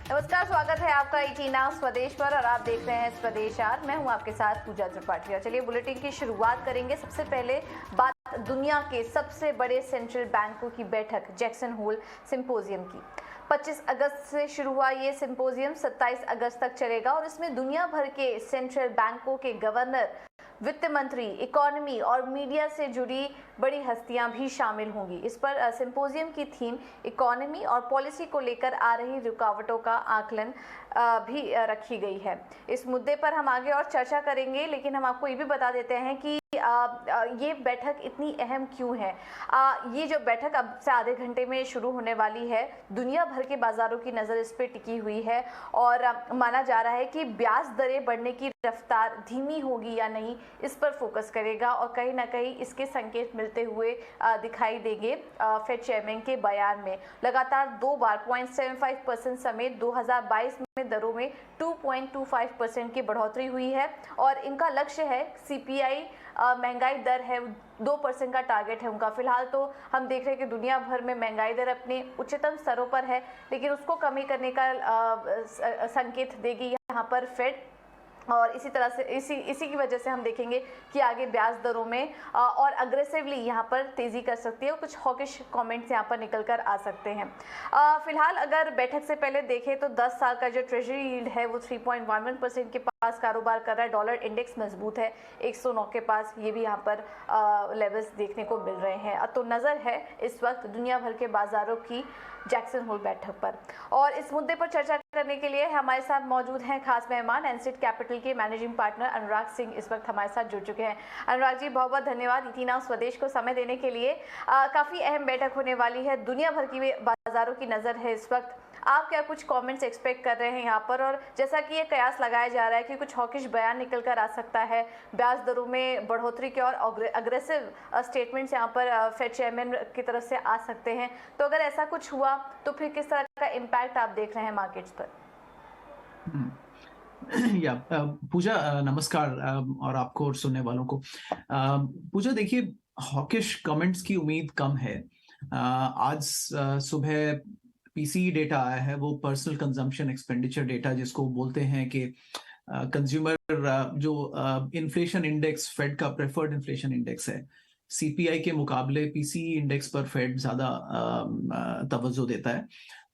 नमस्कार, स्वागत है आपका ET नाउ स्वदेश पर और आप देख रहे हैं स्वदेश आज। मैं हूं आपके साथ पूजा त्रिपाठी। चलिए बुलेटिन की शुरुआत करेंगे। सबसे पहले बात दुनिया के सबसे बड़े सेंट्रल बैंकों की बैठक जैक्सन होल सिंपोजियम की। 25 अगस्त से शुरू हुआ ये सिंपोजियम 27 अगस्त तक चलेगा और इसमें दुनिया भर के सेंट्रल बैंकों के गवर्नर, वित्त मंत्री, इकोनॉमी और मीडिया से जुड़ी बड़ी हस्तियां भी शामिल होंगी। इस पर सिंपोजियम की थीम इकोनॉमी और पॉलिसी को लेकर आ रही रुकावटों का आकलन भी रखी गई है। इस मुद्दे पर हम आगे और चर्चा करेंगे, लेकिन हम आपको ये भी बता देते हैं कि ये बैठक इतनी अहम क्यों है। ये जो बैठक अब से आधे घंटे में शुरू होने वाली है, दुनिया भर के बाजारों की नज़र इस पे टिकी हुई है और माना जा रहा है कि ब्याज दरें बढ़ने की रफ्तार धीमी होगी या नहीं, इस पर फोकस करेगा और कहीं ना कहीं इसके संकेत मिलते हुए दिखाई देंगे। फेड चेयरमैन के बयान में लगातार 2 बार 0.75% समेत 2022 में दरों में 2.25% की बढ़ोतरी हुई है और इनका लक्ष्य है CPI महंगाई दर है 2% का टारगेट है उनका। फिलहाल तो हम देख रहे हैं कि दुनिया भर में महंगाई दर अपने उच्चतम स्तरों पर है, लेकिन उसको कमी करने का संकेत देगी यहाँ पर फेड। और इसी तरह से इसी की वजह से हम देखेंगे कि आगे ब्याज दरों में और अग्रेसिवली यहाँ पर तेजी कर सकती है और कुछ हॉकिश कमेंट्स यहाँ पर निकल कर आ सकते हैं। फिलहाल अगर बैठक से पहले देखें तो 10 साल का जो ट्रेजरी यील्ड है वो 3.11% के पास कारोबार कर रहा है। डॉलर इंडेक्स मजबूत है 109 के पास, ये भी यहाँ पर लेवल्स देखने को मिल रहे हैं। तो नज़र है इस वक्त दुनिया भर के बाजारों की जैक्सन होल बैठक पर। और इस मुद्दे पर चर्चा करने के लिए हमारे साथ मौजूद हैं खास मेहमान, एनसेट कैपिटल के मैनेजिंग पार्टनर अनुराग सिंह इस वक्त हमारे साथ जुड़ चुके हैं। अनुराग जी, बहुत बहुत धन्यवाद ET नाउ स्वदेश को समय देने के लिए। काफ़ी अहम बैठक होने वाली है, दुनिया भर की बाजारों की नज़र है इस वक्त। आप क्या कुछ कमेंट्स एक्सपेक्ट कर रहे हैं यहाँ पर? और जैसा कि ये कयास लगाया जा रहा है कि कुछ हॉकिश बयान निकल कर आ सकता है, ब्याज दरों में बढ़ोतरी के और अग्रेसिव स्टेटमेंट्स यहाँ पर फेड चेयरमैन की तरफ से आ सकते हैं, तो अगर ऐसा कुछ हुआ तो फिर किस तरह का इम्पैक्ट आप देख रहे हैं मार्केट्स पर? या पूजा नमस्कार, और आपको और सुनने वालों को। पूजा देखिए, हॉकिश कमेंट्स की उम्मीद कम है। आज सुबह PCE डेटा आया है, वो पर्सनल कंजम्पशन एक्सपेंडिचर डेटा जिसको बोलते हैं कि कंज्यूमर जो इन्फ्लेशन इंडेक्स, फेड का प्रेफर्ड इन्फ्लेशन इंडेक्स है, CPI के मुकाबले PCE इंडेक्स पर फेड ज्यादा तवज्जो देता है।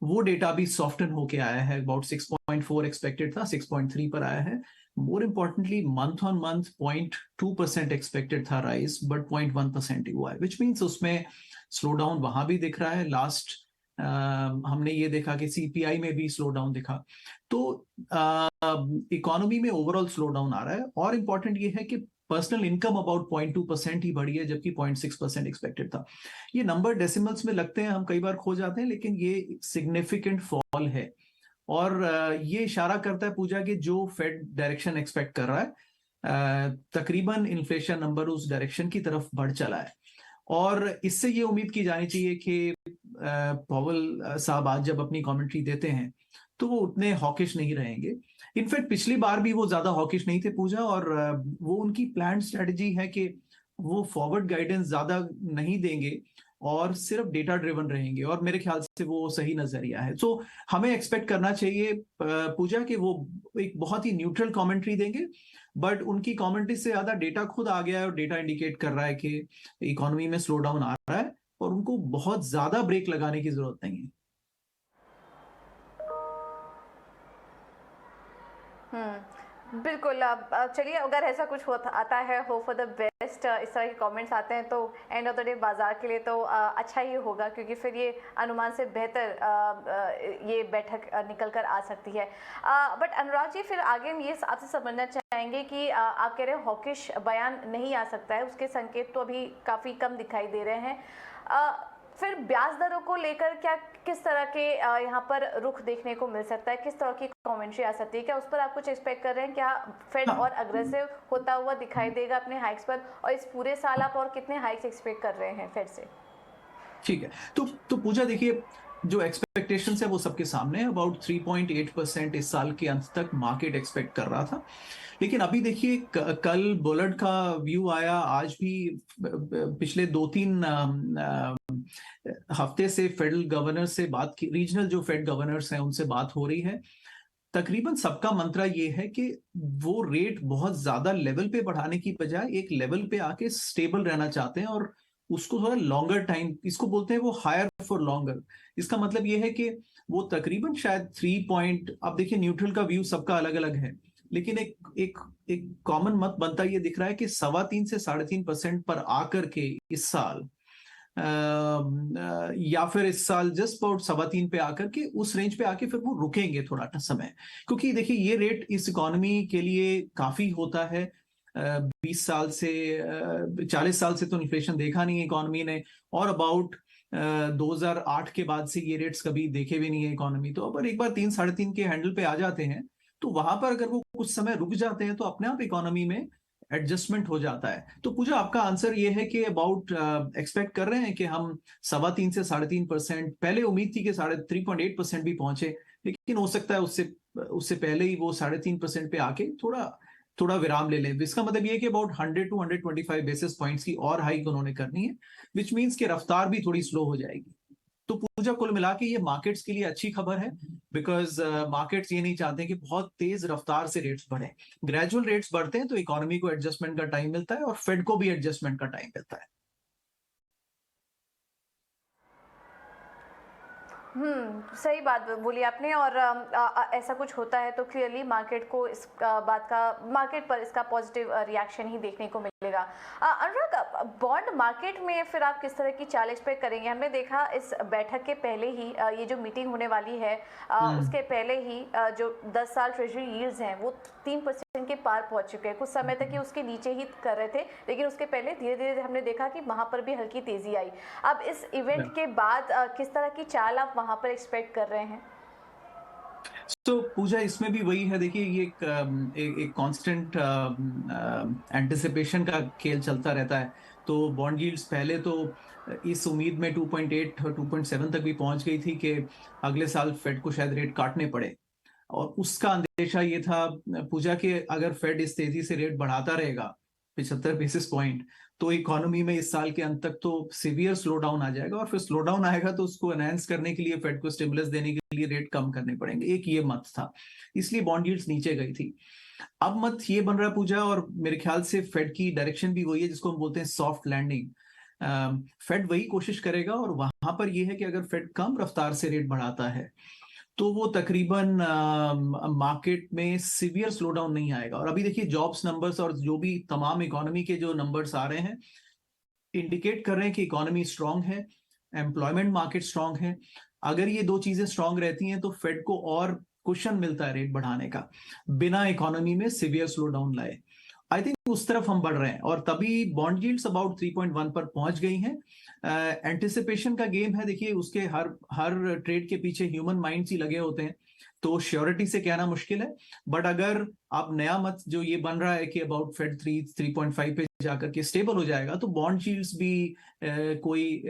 वो डेटा भी सॉफ्टन होके आया है। अबाउट 6.4 एक्सपेक्टेड था, 6.3 पर आया है। More importantly month on month 0.2% expected था राइज, बट 0.1% ही हुआ है, विच मीन्स उसमें स्लो डाउन वहां भी दिख रहा है। लास्ट हमने ये देखा कि CPI में भी स्लो डाउन दिखा, तो इकोनॉमी में ओवरऑल स्लो डाउन आ रहा है। और इम्पोर्टेंट ये है कि पर्सनल इनकम अबाउट 0.2% ही बढ़ी है, जबकि 0.6% एक्सपेक्टेड था। ये नंबर डेसिमल्स में लगते हैं, हम कई बार खो जाते हैं, लेकिन ये सिग्निफिकेंट फॉल है और ये इशारा करता है पूजा कि जो फेड डायरेक्शन एक्सपेक्ट कर रहा है, तकरीबन इन्फ्लेशन नंबर उस डायरेक्शन की तरफ बढ़ चला है। और इससे ये उम्मीद की जानी चाहिए कि पॉवेल साहब आज जब अपनी कमेंट्री देते हैं तो वो उतने हॉकिश नहीं रहेंगे। इनफैक्ट पिछली बार भी वो ज्यादा हॉकिश नहीं थे पूजा, और वो उनकी प्लान स्ट्रेटजी है कि वो फॉरवर्ड गाइडेंस ज्यादा नहीं देंगे और सिर्फ डेटा ड्रिवन रहेंगे, और मेरे ख्याल से वो सही नजरिया है। तो हमें एक्सपेक्ट करना चाहिए पूजा कि वो एक बहुत ही न्यूट्रल कमेंट्री देंगे, बट उनकी कमेंट्री से ज्यादा डेटा खुद आ गया है और डेटा इंडिकेट कर रहा है कि इकोनॉमी में स्लो डाउन आ रहा है और उनको बहुत ज्यादा ब्रेक लगाने की जरूरत नहीं है। बिल्कुल। अब चलिए, अगर ऐसा कुछ होता आता है, हो फॉर द बेस्ट, इस तरह के कमेंट्स आते हैं तो एंड ऑफ द डे बाजार के लिए तो अच्छा ही होगा, क्योंकि फिर ये अनुमान से बेहतर ये बैठक निकल कर आ सकती है। बट अनुराग जी, फिर आगे हम ये आपसे समझना चाहेंगे कि आप कह रहे हैं हॉकिश बयान नहीं आ सकता है, उसके संकेत तो अभी काफ़ी कम दिखाई दे रहे हैं। फिर ब्याज दरों को लेकर क्या किस तरह के यहाँ पर रुख देखने को मिल सकता है, किस तरह की कमेंट्री आ सकती है? क्या उस पर आप कुछ एक्सपेक्ट कर रहे हैं? क्या फेड और अग्रेसिव होता हुआ दिखाई देगा अपने हाइक्स पर? और इस पूरे साल आप और कितने हाइक्स एक्सपेक्ट कर रहे हैं फेड से? ठीक है, तो पूजा देखिए, जो एक्सपेक्टेशन है वो सबके सामने है। अबाउट 3.8% इस साल के अंत तक मार्केट एक्सपेक्ट कर रहा था। लेकिन अभी देखिए कल बुलेट का व्यू आया, आज भी पिछले 2-3 हफ्ते से फेडरल गवर्नर से बात की, रीजनल जो फेड गवर्नर्स हैं उनसे बात हो रही है। तकरीबन सबका मंत्रा ये है कि वो रेट बहुत ज्यादा लेवल पे बढ़ाने की बजाय एक लेवल पे आके स्टेबल रहना चाहते हैं, और उसको थोड़ा लॉन्गर टाइम, इसको बोलते हैं वो हायर फॉर लॉन्गर। इसका मतलब ये है कि वो तकरीबन शायद 3 पॉइंट, अब देखिए न्यूट्रल का व्यू सबका अलग अलग है, लेकिन एक एक एक कॉमन मत बनता ये दिख रहा है कि 3.25 से 3.5% पर आकर के इस साल या फिर इस साल जस्ट अबाउट 3.25 पे आकर के उस रेंज पे आके फिर वो रुकेंगे थोड़ा समय। क्योंकि देखिए ये रेट इस इकोनॉमी के लिए काफी होता है। 20 साल से 40 साल से तो इन्फ्लेशन देखा नहीं है इकोनॉमी ने, और अबाउट 2008 के बाद से ये रेट्स कभी देखे भी नहीं है इकोनॉमी। तो अगर एक बार 3-3.5 के हैंडल पे आ जाते हैं तो वहां पर अगर वो कुछ समय रुक जाते हैं तो अपने आप इकोनॉमी में एडजस्टमेंट हो जाता है। तो पूजा, आपका आंसर ये है कि अबाउट एक्सपेक्ट कर रहे हैं कि हम 3.25 से 3.5%, पहले उम्मीद थी कि 3.8% भी पहुंचे, लेकिन हो सकता है उससे उससे पहले ही वो 3.5% पे आके थोड़ा थोड़ा विराम ले लें। इसका मतलब ये है कि अबाउट 100 to 125 बेसिस पॉइंट्स की और हाइक उन्होंने करनी है, विच मीन्स कि रफ्तार भी थोड़ी स्लो हो जाएगी। तो पूजा, कुल मिला के ये मार्केट्स के लिए अच्छी खबर है, बिकॉज मार्केट्स ये नहीं चाहते कि बहुत तेज रफ्तार से रेट्स बढ़े। ग्रेजुअल रेट्स बढ़ते हैं तो इकोनॉमी को एडजस्टमेंट का टाइम मिलता है और फेड को भी एडजस्टमेंट का टाइम मिलता है। सही बात बोली आपने। और ऐसा कुछ होता है तो क्लियरली मार्केट को इस बात का, मार्केट पर इसका पॉजिटिव रिएक्शन ही देखने को मिलेगा। अनुराग, बॉन्ड मार्केट में फिर आप किस तरह की चाल एक्सपेक्ट करेंगे? हमने देखा इस बैठक के पहले ही ये जो मीटिंग होने वाली है उसके पहले ही जो 10 साल ट्रेजरी यील्ड्स हैं वो 3% के पार पहुंच चुके हैं। कुछ समय तक ये उसके नीचे ही कर रहे थे, लेकिन उसके पहले धीरे धीरे हमने देखा कि वहां पर भी हल्की तेजी आई। अब इस इवेंट के बाद किस तरह की चाल आप वहां पर एक्सपेक्ट कर रहे हैं? तो पूजा, इसमें भी वही है, देखिए ये एक कांस्टेंट एंटिसिपेशन का खेल चलता रहता है। तो बॉन्ड यील्ड्स पहले तो इस उम्मीद में 2.8 और 2.7 तक भी पहुंच गई थी कि अगले साल फेड को शायद रेट काटने पड़े, और उसका अंदेशा ये था पूजा कि अगर फेड इस तेजी से रेट बढ़ाता रहेगा 75 बेसिस पॉइंट, तो इकोनॉमी में इस साल के अंत तक तो सीवियर स्लो डाउन आ जाएगा, और फिर स्लो डाउन आएगा तो उसको एनहांस करने के लिए फेड को स्टिमुलस देने के लिए रेट कम करने पड़ेंगे। एक ये मत था, इसलिए बॉन्ड यील्ड्स नीचे गई थी। अब मत ये बन रहा है पूजा, और मेरे ख्याल से फेड की डायरेक्शन भी वही है जिसको हम बोलते हैं सॉफ्ट लैंडिंग। फेड वही कोशिश करेगा, और वहां पर यह है कि अगर फेड कम रफ्तार से रेट बढ़ाता है तो वो तकरीबन मार्केट में सीवियर स्लो डाउन नहीं आएगा। और अभी देखिए जॉब्स नंबर्स और जो भी तमाम इकोनॉमी के जो नंबर्स आ रहे हैं इंडिकेट कर रहे हैं कि इकोनॉमी स्ट्रांग है, एम्प्लॉयमेंट मार्केट स्ट्रांग है। अगर ये दो चीजें स्ट्रांग रहती हैं तो फेड को और कुशन मिलता है रेट बढ़ाने का, बिना इकोनॉमी में सीवियर स्लो डाउन लाए। आई थिंक उस तरफ हम बढ़ रहे हैं, और तभी बॉन्ड यील्ड्स अबाउट 3.1 पर पहुंच गई हैं। एंटिसिपेशन का गेम है, देखिए उसके हर ट्रेड के पीछे ह्यूमन माइंड्स ही लगे होते हैं, तो श्योरिटी से कहना मुश्किल है। बट अगर आप नया मत जो ये बन रहा है कि अबाउट फेड 3.5 पे जाकर के स्टेबल हो जाएगा, तो बॉन्ड यील्ड्स भी कोई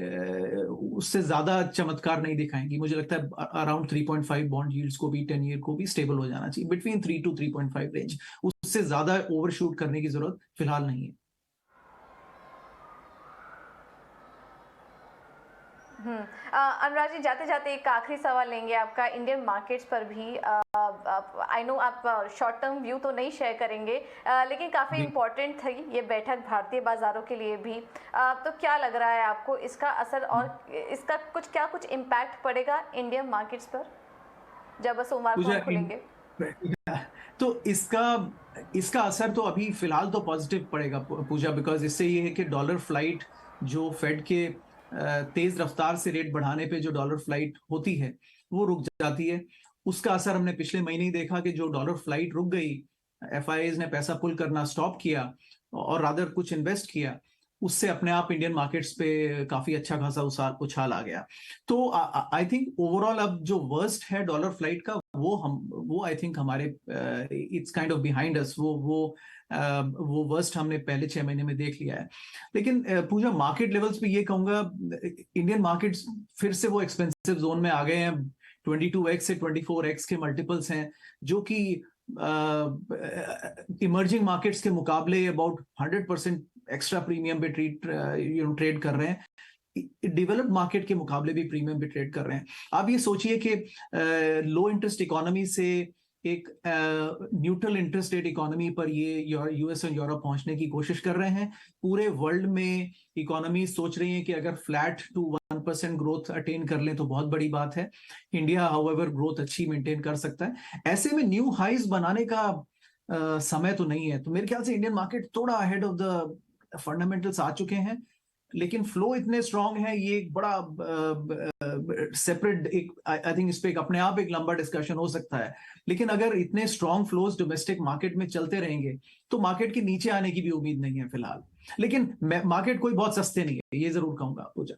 उससे ज्यादा चमत्कार नहीं दिखाएंगी। मुझे लगता है अराउंड 3.5 बॉन्ड यील्ड्स को भी 10 ईयर को भी स्टेबल हो जाना चाहिए, बिटवीन 3 to 3.5 रेंज। उससे ज्यादा ओवरशूट करने की जरूरत फिलहाल नहीं है। अनुराग जी, जाते जाते एक आखिरी सवाल लेंगे आपका इंडियन मार्केट्स पर भी। आई नो आप शॉर्ट टर्म व्यू तो नहीं शेयर करेंगे, लेकिन काफ़ी इम्पोर्टेंट थी ये बैठक भारतीय बाजारों के लिए भी। तो क्या लग रहा है आपको इसका असर, और इसका कुछ इम्पैक्ट पड़ेगा इंडियन मार्केट्स पर जब सोमवार को खुलेंगे? तो इसका असर तो अभी फिलहाल तो पॉजिटिव पड़ेगा पूजा, बिकॉज इससे ये है कि डॉलर फ्लाइट जो फेड के तेज रफ्तार से रेट बढ़ाने पे जो डॉलर फ्लाइट होती है वो रुक जाती है। उसका असर हमने पिछले महीने ही देखा कि जो डॉलर फ्लाइट रुक गई, एफआईआईज ने पैसा पुल करना स्टॉप किया और रादर कुछ इन्वेस्ट किया, उससे अपने आप इंडियन मार्केट्स पे काफी अच्छा खासा उछाल आ गया। तो आई थिंक ओवरऑल अब जो वर्स्ट है डॉलर फ्लाइट का वो आई थिंक हमारे it's kind of behind us, वो वर्स्ट हमने पहले 6 महीने में देख लिया है। लेकिन पूजा मार्केट लेवल्स पे ये कहूंगा, इंडियन मार्केट्स फिर से वो एक्सपेंसिव जोन में आ गए हैं। 22x से 24x के मल्टीपल्स हैं, जो कि इमर्जिंग मार्केट्स के मुकाबले अबाउट 100% एक्स्ट्रा प्रीमियम पे ट्रेड कर रहे हैं। डेवलप्ड मार्केट के मुकाबले भी प्रीमियम पे ट्रेड कर रहे हैं। आप ये सोचिए कि लो इंटरेस्ट इकोनॉमी से एक न्यूट्रल इंटरेस्ट रेट इकोनॉमी पर ये यूएस और यूरोप पहुंचने की कोशिश कर रहे हैं। पूरे वर्ल्ड में इकोनॉमी सोच रही है कि अगर फ्लैट टू 1% ग्रोथ अटेन कर लें तो बहुत बड़ी बात है। इंडिया हाउएवर ग्रोथ अच्छी मेंटेन कर सकता है। ऐसे में न्यू हाइज बनाने का समय तो नहीं है। तो मेरे ख्याल से इंडियन मार्केट थोड़ा अहेड ऑफ द फंडामेंटल्स आ चुके हैं, लेकिन फ्लो इतने स्ट्रांग है, ये एक बड़ा सेपरेट एक आई थिंक इस पे अपने आप एक लंबा डिस्कशन हो सकता है। लेकिन अगर इतने स्ट्रांग फ्लोज डोमेस्टिक मार्केट में चलते रहेंगे तो मार्केट के नीचे आने की भी उम्मीद नहीं है फिलहाल। लेकिन मार्केट कोई बहुत सस्ते नहीं है, ये जरूर कहूंगा पूजा।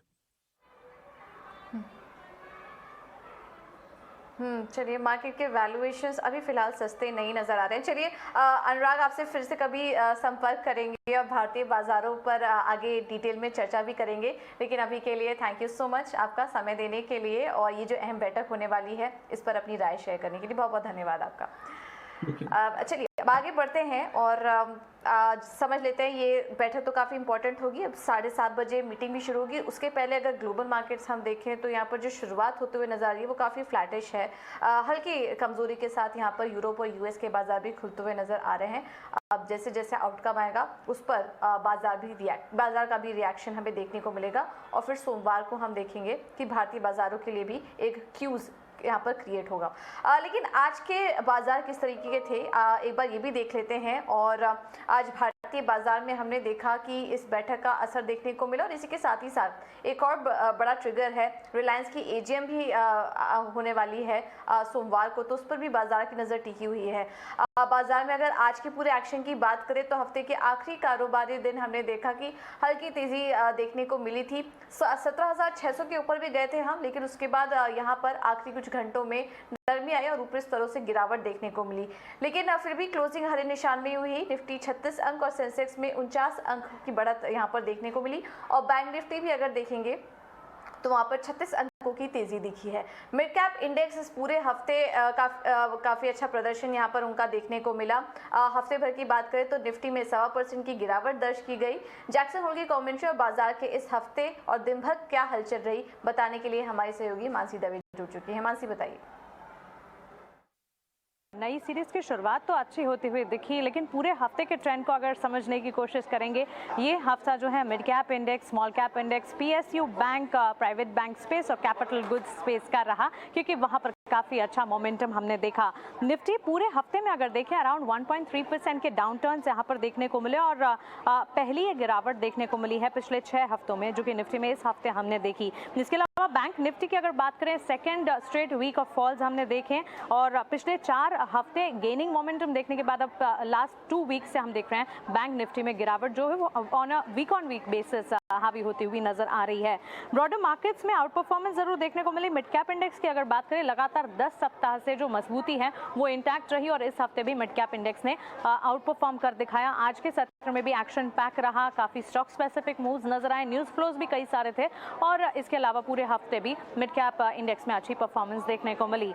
चलिए, मार्केट के वैल्यूएशंस अभी फिलहाल सस्ते नहीं नजर आ रहे हैं। चलिए अनुराग, आपसे फिर से कभी संपर्क करेंगे और भारतीय बाजारों पर आगे डिटेल में चर्चा भी करेंगे। लेकिन अभी के लिए थैंक यू सो मच आपका समय देने के लिए, और ये जो अहम बैठक होने वाली है इस पर अपनी राय शेयर करने के लिए बहुत बहुत धन्यवाद आपका। चलिए अब आगे बढ़ते हैं और समझ लेते हैं, ये बैठक तो काफ़ी इंपॉर्टेंट होगी। अब 7:30 बजे मीटिंग भी शुरू होगी। उसके पहले अगर ग्लोबल मार्केट्स हम देखें तो यहाँ पर जो शुरुआत होते हुए नजर आ रही है वो काफ़ी फ्लैटिश है। हल्की कमजोरी के साथ यहाँ पर यूरोप और यूएस के बाजार भी खुलते हुए नजर आ रहे हैं। अब जैसे जैसे आउटकम आएगा उस पर बाजार का भी रिएक्शन हमें देखने को मिलेगा, और फिर सोमवार को हम देखेंगे कि भारतीय बाजारों के लिए भी एक क्यूज यहाँ पर क्रिएट होगा। लेकिन आज के बाजार किस तरीके के थे एक बार ये भी देख लेते हैं। और आज भारतीय बाजार में हमने देखा कि इस बैठक का असर देखने को मिला, और इसी के साथ ही साथ एक और बड़ा ट्रिगर है, रिलायंस की एजीएम भी होने वाली है सोमवार को, तो उस पर भी बाजार की नज़र टिकी हुई है। बाजार में अगर आज के पूरे एक्शन की बात करें तो हफ्ते के आखिरी कारोबारी दिन हमने देखा कि हल्की तेजी देखने को मिली थी। 17,600 के ऊपर भी गए थे हम, लेकिन उसके बाद यहाँ पर आखिरी कुछ घंटों में नरमी आई और ऊपरी स्तरों से गिरावट देखने को मिली। लेकिन फिर भी क्लोजिंग हरे निशान में हुई। निफ्टी 36 अंक और सेंसेक्स में 49 अंक की बढ़त यहाँ पर देखने को मिली, और बैंक निफ्टी भी अगर देखेंगे तो वहाँ पर 36 अंकों की तेजी दिखी है। मिड कैप इंडेक्स इस पूरे हफ्ते काफ़ी अच्छा प्रदर्शन यहाँ पर उनका देखने को मिला। हफ्ते भर की बात करें तो निफ्टी में 1.25% की गिरावट दर्ज की गई। जैक्सन होल की कमेंट्री और बाजार के इस हफ्ते और दिन भर क्या हलचल रही बताने के लिए हमारी सहयोगी मानसी दवे जुड़ चुकी है। मानसी, बताइए। नई सीरीज की शुरुआत तो अच्छी होती हुई दिखी, लेकिन पूरे हफ्ते के ट्रेंड को अगर समझने की कोशिश करेंगे, ये हफ्ता जो है mid cap index, small cap index, PSU bank, private bank space और कैपिटल गुड्स स्पेस का रहा, क्योंकि वहां पर काफी अच्छा मोमेंटम हमने देखा। निफ्टी पूरे हफ्ते में अगर देखें अराउंड 1.3% के डाउन टर्न्स यहाँ पर देखने को मिले, और पहली ये गिरावट देखने को मिली है पिछले 6 हफ्तों में, जो कि निफ्टी में इस हफ्ते हमने देखी। इसके अलावा बैंक निफ्टी की अगर बात करें, second straight week of falls हमने देखे, और पिछले 4 हफ्ते गेनिंग मोमेंटम देखने के बाद अब लास्ट 2 वीक से हम देख रहे हैं बैंक निफ्टी में गिरावट जो है वो ऑन वीक बेसिस हावी होती हुई नजर आ रही है। ब्रॉडर मार्केट्स में आउट परफॉर्मेंस जरूर देखने को मिली। मिड कैप इंडेक्स की अगर बात करें, लगातार 10 सप्ताह से जो मजबूती है वो इंटैक्ट रही, और इस हफ्ते भी मिड कैप इंडेक्स ने आउट परफॉर्म कर दिखाया। आज के सत्र में भी एक्शन पैक रहा, काफी स्टॉक स्पेसिफिक मूव्स नजर आए, न्यूज फ्लोज भी कई सारे थे, और इसके अलावा पूरे हफ्ते भी मिड कैप इंडेक्स में अच्छी परफॉर्मेंस देखने को मिली।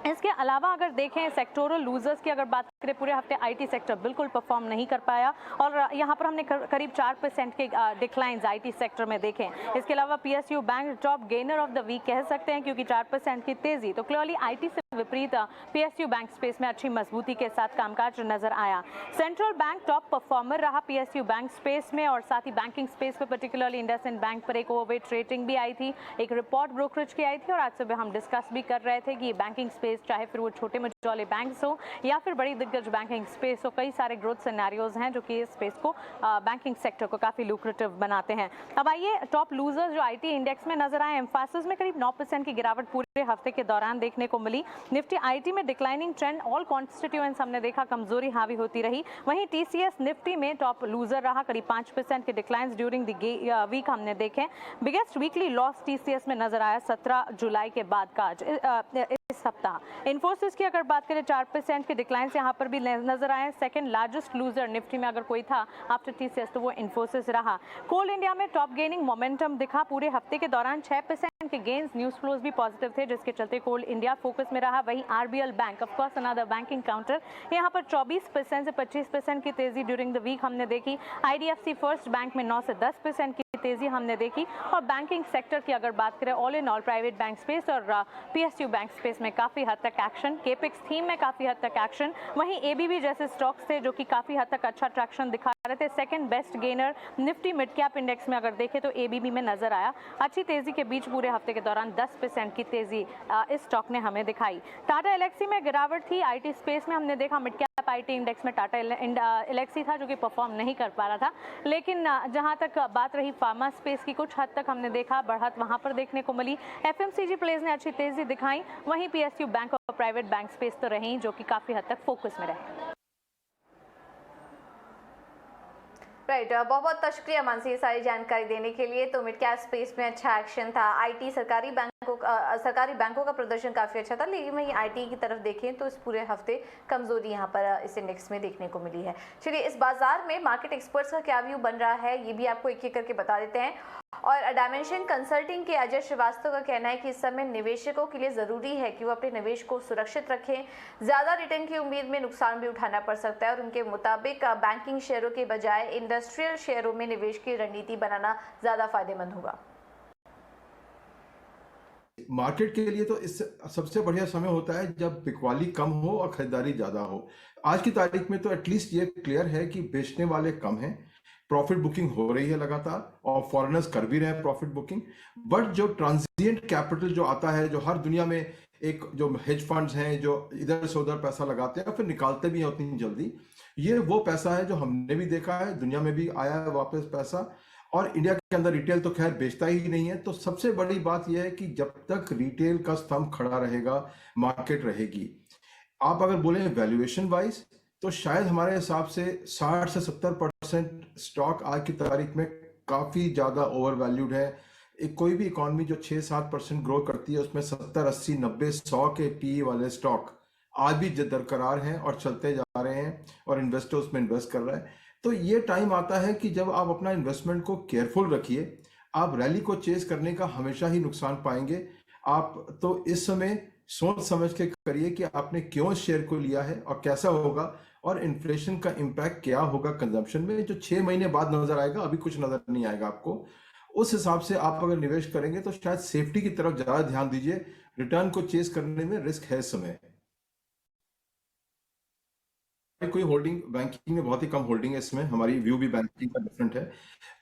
इसके अलावा अगर देखें सेक्टोरल लूजर्स की अगर बात करें, पूरे हफ्ते आईटी सेक्टर बिल्कुल परफॉर्म नहीं कर पाया, और यहाँ पर हमने करीब 4% के डिक्लाइंस आईटी सेक्टर में देखें। इसके अलावा PSU bank top gainer of the week कह सकते हैं, क्योंकि 4% की तेजी, तो क्लियरली आईटी से विपरीत पीएसयू बैंक स्पेस में अच्छी मजबूती के साथ कामकाज नजर आया। सेंट्रल बैंक टॉप परफॉर्मर रहा पीएसयू बैंक स्पेस में, और साथ ही बैंकिंग स्पेस पे पर्टिकुलरली इंडसइंड बैंक पर एक ओवरवेट रेटिंग भी आई थी, एक रिपोर्ट ब्रोकरेज की आई थी, और आज सुबह हम डिस्कस भी कर रहे थे कि बैंकिंग स्पेस, चाहे फिर वो छोटे मझोले बैंक्स हो या फिर बड़ी दिग्गज बैंकिंग स्पेस हो, कई सारे ग्रोथ सिनेरियोज हैं जो कि इस स्पेस को बैंकिंग सेक्टर को काफी लुक्रेटिव बनाते हैं। अब आइए टॉप लूजर्स जो आईटी इंडेक्स में नजर आए, एम्फासिस में करीब 9% की गिरावट पूरे पूरे हफ्ते के दौरान देखने को मिली। निफ्टी आईटी में डिक्लाइनिंग ट्रेंड, ऑल कॉन्स्टिट्यूएंट्स हमने देखा कमजोरी हावी होती रही। वहीं टीसीएस निफ्टी में टॉप लूजर रहा, करीब 5% के डिक्लाइंस ड्यूरिंग द वीक हमने देखे। बिगेस्ट वीकली लॉस टीसीएस में नजर आया 17 जुलाई के बाद का इस सप्ताह। इन्फोसिस की अगर बात करें 4% के डिक्लाइंस यहाँ पर भी नजर आए। सेकंड लार्जेस्ट लूजर निफ्टी में अगर कोई था आफ्टर टीसीएस तो वो इन्फोसिस रहा। कोल इंडिया में टॉप गेनिंग मोमेंटम दिखा। पूरे हफ्ते के दौरान 6% के गेन्स, न्यूज फ्लोज भी पॉजिटिव थे, जिसके चलते कोल इंडिया फोकस में रहा। वहीं RBL bank, of course another banking counter, यहाँ पर 24% से 25% की तेजी ड्यूरिंग द वीक हमने देखी। आईडीएफसी फर्स्ट बैंक में 9 से 10% की तेजी हमने देखी। और बैंकिंग सेक्टर की अगर बात करें, all in all private bank space और पीएसयू बैंक स्पेस में काफी हद तक एक्शन, केपेक्स थीम में काफी हद तक एक्शन। वहीं एबीबी जैसे स्टॉक्स थे जो कि काफी हद तक अच्छा ट्रैक्शन दिखा रहे थे। Second best gainer Nifty mid cap index में अगर देखें तो एबीबी में नजर आया। अच्छी तेजी के बीच पूरे हफ्ते के दौरान 10% की तेजी इस स्टॉक ने हमें दिखाई। टाटा एलेक्सी में गिरावट थी। आईटी स्पेस में हमने देखा मिड कैप आईटी इंडेक्स में टाटा एलेक्सी था जो कि परफॉर्म नहीं कर पा रहा था। लेकिन जहां तक बात रही फार्मा स्पेस की, कुछ हद तक हमने देखा बढ़त वहां पर देखने को मिली। एफएमसीजी प्लेज ने अच्छी तेजी दिखाई। वहीं पीएसयू बैंक और प्राइवेट बैंक स्पेस तो रही जो कि काफी हद तक फोकस में रहे। राइट, बहुत बहुत शुक्रिया मानसी ये सारी जानकारी देने के लिए। तो मिड कैप स्पेस में अच्छा एक्शन था। आईटी सरकारी बैंकों का प्रदर्शन काफी अच्छा था, लेकिन वहीं आईटी की तरफ देखें तो इस पूरे हफ्ते कमजोरी यहाँ पर इस इंडेक्स में देखने को मिली है। चलिए, इस बाजार में मार्केट एक्सपर्ट्स का क्या व्यू बन रहा है ये भी आपको एक एक करके बता देते हैं। और डायमेंशन कंसल्टिंग के अजय श्रीवास्तव का कहना है कि इस समय निवेशकों के लिए जरूरी है कि वो अपने निवेश को सुरक्षित रखें। ज्यादा रिटर्न की उम्मीद में नुकसान भी उठाना पड़ सकता है और उनके मुताबिक बैंकिंग शेयरों के बजाय इंडस्ट्रियल शेयरों में निवेश की रणनीति बनाना ज्यादा फायदेमंद होगा। मार्केट के लिए तो इस सबसे बढ़िया समय होता है जब बिकवाली कम हो और खरीदारी ज्यादा हो। आज की तारीख में तो एटलीस्ट ये क्लियर है कि बेचने वाले कम हैं, प्रॉफिट बुकिंग हो रही है लगातार और फॉरेनर्स कर भी रहे हैं प्रॉफिट बुकिंग। बट जो ट्रांजिएंट कैपिटल जो आता है, जो हर दुनिया में एक जो हेज फंड्स हैं जो इधर से उधर पैसा लगाते हैं फिर निकालते भी हैं उतनी जल्दी, ये वो पैसा है जो हमने भी देखा है, दुनिया में भी आया है वापस पैसा। और इंडिया के अंदर रिटेल तो खैर बेचता ही नहीं है। तो सबसे बड़ी बात यह है कि जब तक रिटेल का स्तंभ खड़ा रहेगा मार्केट रहेगी। आप अगर बोले वैल्यूएशन वाइज तो शायद हमारे हिसाब से 60 से 70% स्टॉक आज की तारीख में काफी ज्यादा ओवर वैल्यूड है। एक कोई भी इकॉनमी जो 6-7% ग्रो करती है उसमें 70, 80, 90, 100 के पीई वाले स्टॉक आज भी दरकरार हैं और चलते जा रहे हैं और इन्वेस्टर उसमें इन्वेस्ट कर रहा है। तो ये टाइम आता है कि जब आप अपना इन्वेस्टमेंट को केयरफुल रखिए। आप रैली को चेस करने का हमेशा ही नुकसान पाएंगे। आप तो इस समय सोच समझ के करिए कि आपने क्यों शेयर को लिया है और कैसा होगा और इन्फ्लेशन का इम्पैक्ट क्या होगा कंजम्पशन में, जो 6 महीने बाद नजर आएगा, अभी कुछ नजर नहीं आएगा आपको। उस हिसाब से आप अगर निवेश करेंगे तो शायद सेफ्टी की तरफ ज्यादा ध्यान दीजिए। रिटर्न को चेस करने में रिस्क है इस समय। कोई होल्डिंग बैंकिंग में बहुत ही कम होल्डिंग है इसमें, हमारी व्यू भी बैंकिंग का डिफरेंट है।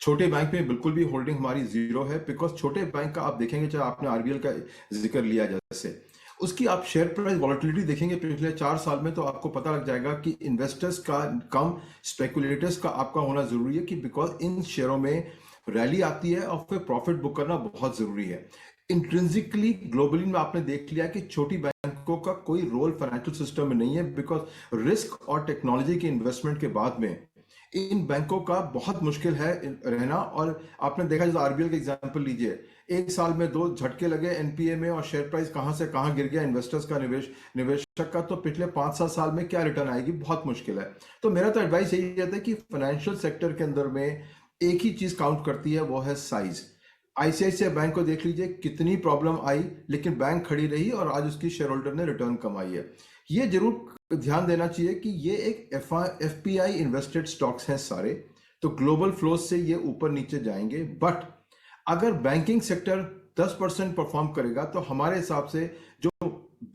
छोटे बैंक में बिल्कुल भी होल्डिंग हमारी 0 है, बिकॉज छोटे बैंक का आप देखेंगे, चाहे आपने आरबीएल का जिक्र लिया जैसे, उसकी आप शेयर प्राइस वॉलेटिलिटी देखेंगे पिछले 4 साल में तो आपको पता लग जाएगा कि इन्वेस्टर्स का कम, स्पेकुलेटर्स का आपका होना जरूरी है, कि बिकॉज इन शेयरों में रैली आती है और फिर प्रॉफिट बुक करना बहुत जरूरी है। इंट्रिंसिकली ग्लोबली में आपने देख लिया कि छोटी बैंकों का कोई रोल फाइनेंशियल सिस्टम में नहीं है, बिकॉज रिस्क और टेक्नोलॉजी के इन्वेस्टमेंट के बाद में इन बैंकों का बहुत मुश्किल है रहना। और आपने देखा, जैसे आरबीएल का एग्जांपल लीजिए, 1 साल में 2 झटके लगे एनपीए में और शेयर प्राइस कहां से कहां गिर गया इन्वेस्टर्स का, निवेशक का। तो पिछले 5-7 साल में क्या रिटर्न आएगी, बहुत मुश्किल है। तो मेरा तो एडवाइस यही रहता है कि फाइनेंशियल सेक्टर के अंदर में एक ही चीज काउंट करती है, वो है साइज। आईसीआईसीआई बैंक को देख लीजिए, कितनी प्रॉब्लम आई लेकिन बैंक खड़ी रही और आज उसकी शेयर होल्डर ने रिटर्न कमाई है। ये जरूर ध्यान देना चाहिए कि ये एक एफपीआई इन्वेस्टेड स्टॉक्स हैं सारे, तो ग्लोबल फ्लोज से ये ऊपर नीचे जाएंगे। बट अगर बैंकिंग सेक्टर 10% परफॉर्म करेगा तो हमारे हिसाब से जो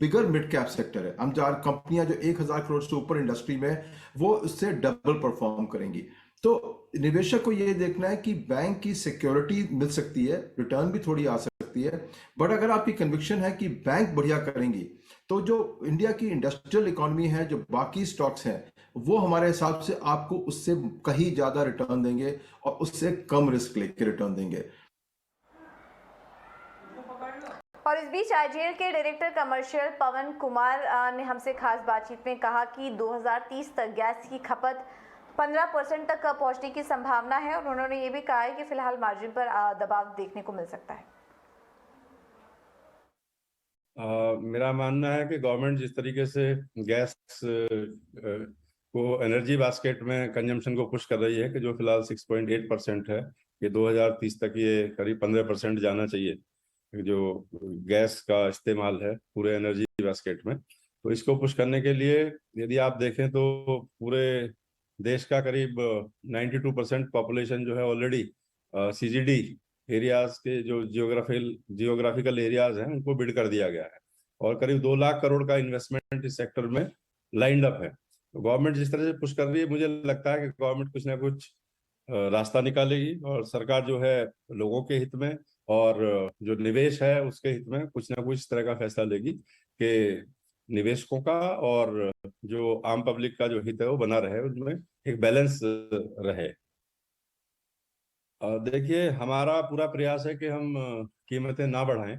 बिगर मिड कैप सेक्टर है, हम 4 कंपनियां जो 1000 करोड़ से ऊपर इंडस्ट्री में, वो उससे डबल परफॉर्म करेंगी। तो निवेशक को यह देखना है कि बैंक की सिक्योरिटी मिल सकती है, रिटर्न भी थोड़ी आ सकती है, बट अगर आपकी कन्विक्शन है कि बैंक बढ़िया करेंगी तो जो इंडिया की इंडस्ट्रियल इकोनॉमी है, जो बाकी स्टॉक्स हैं, वो हमारे हिसाब से आपको उससे कहीं ज्यादा रिटर्न देंगे और उससे कम रिस्क लेके रिटर्न देंगे। और इस बीच आईजीएल के डायरेक्टर कमर्शियल पवन कुमार ने हमसे खास बातचीत में कहा कि 2030 तक गैस की खपत 15% तक पहुंचने की संभावना है और उन्होंने ये भी कहा है कि फिलहाल मार्जिन पर दबाव देखने को मिल सकता है। मेरा मानना है कि गवर्नमेंट जिस तरीके से गैस को एनर्जी बास्केट में कंजम्पशन को पुश कर रही है कि जो फिलहाल 6.8% है, ये 2030 तक ये करीब 15% जाना चाहिए जो गैस का इस्तेमाल है पूरे एनर्जी बास्केट में। तो इसको पुश करने के लिए यदि आप देखें तो पूरे देश का करीब 92% पॉपुलेशन जो है ऑलरेडी सीजीडी एरियाज के जो जियोग्राफिकल एरियाज हैं उनको बिड कर दिया गया है और करीब 2 लाख करोड़ का इन्वेस्टमेंट इस सेक्टर में लाइंड अप है। तो गवर्नमेंट जिस तरह से पुश कर रही है, मुझे लगता है कि गवर्नमेंट कुछ ना कुछ रास्ता निकालेगी और सरकार जो है लोगों के हित में और जो निवेश है उसके हित में कुछ ना कुछ इस तरह का फैसला लेगी कि निवेशकों का और जो आम पब्लिक का जो हित है वो बना रहे, उसमें एक बैलेंस रहे। देखिए, हमारा पूरा प्रयास है कि हम कीमतें ना बढ़ाएं,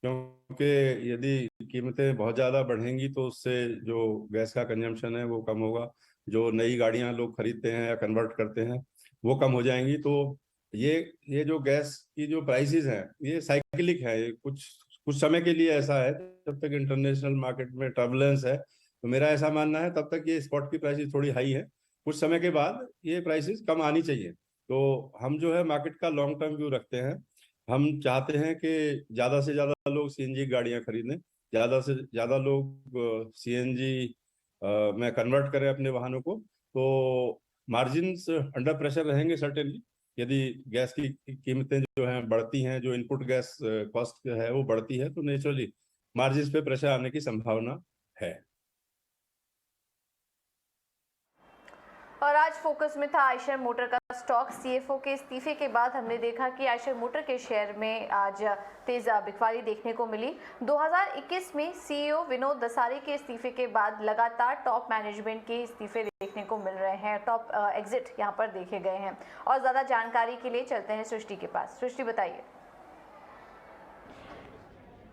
क्योंकि यदि कीमतें बहुत ज़्यादा बढ़ेंगी तो उससे जो गैस का कंजम्पशन है वो कम होगा, जो नई गाड़ियां लोग खरीदते हैं या कन्वर्ट करते हैं वो कम हो जाएंगी। तो ये जो गैस की जो प्राइसेस हैं ये साइक्लिक है, ये कुछ समय के लिए ऐसा है जब तक इंटरनेशनल मार्केट में टर्बुलेंस है। तो मेरा ऐसा मानना है तब तक ये स्पॉट की प्राइसेस थोड़ी हाई है, कुछ समय के बाद ये प्राइसेस कम आनी चाहिए। तो हम जो है मार्केट का लॉन्ग टर्म व्यू रखते हैं। हम चाहते हैं कि ज़्यादा से ज़्यादा लोग सीएनजी गाड़ियां खरीदें, ज़्यादा से ज़्यादा लोग सीएनजी में कन्वर्ट करें अपने वाहनों को। तो मार्जिन्स अंडर प्रेशर रहेंगे सर्टेनली। यदि गैस की कीमतें जो हैं बढ़ती हैं, जो इनपुट गैस कॉस्ट है वो बढ़ती है, तो नेचुरली मार्जिन्स पे प्रेशर आने की संभावना है। और आज फोकस में था आयशर मोटर का स्टॉक। सीएफओ के इस्तीफे के बाद हमने देखा कि आयशर मोटर के शेयर में आज तेज बिकवाली देखने को मिली। 2021 में सीईओ विनोद दसारी के इस्तीफे के बाद लगातार टॉप मैनेजमेंट के इस्तीफे देखने को मिल रहे हैं, टॉप एग्जिट यहाँ पर देखे गए हैं। और ज़्यादा जानकारी के लिए चलते हैं सृष्टि के पास। सृष्टि, बताइए।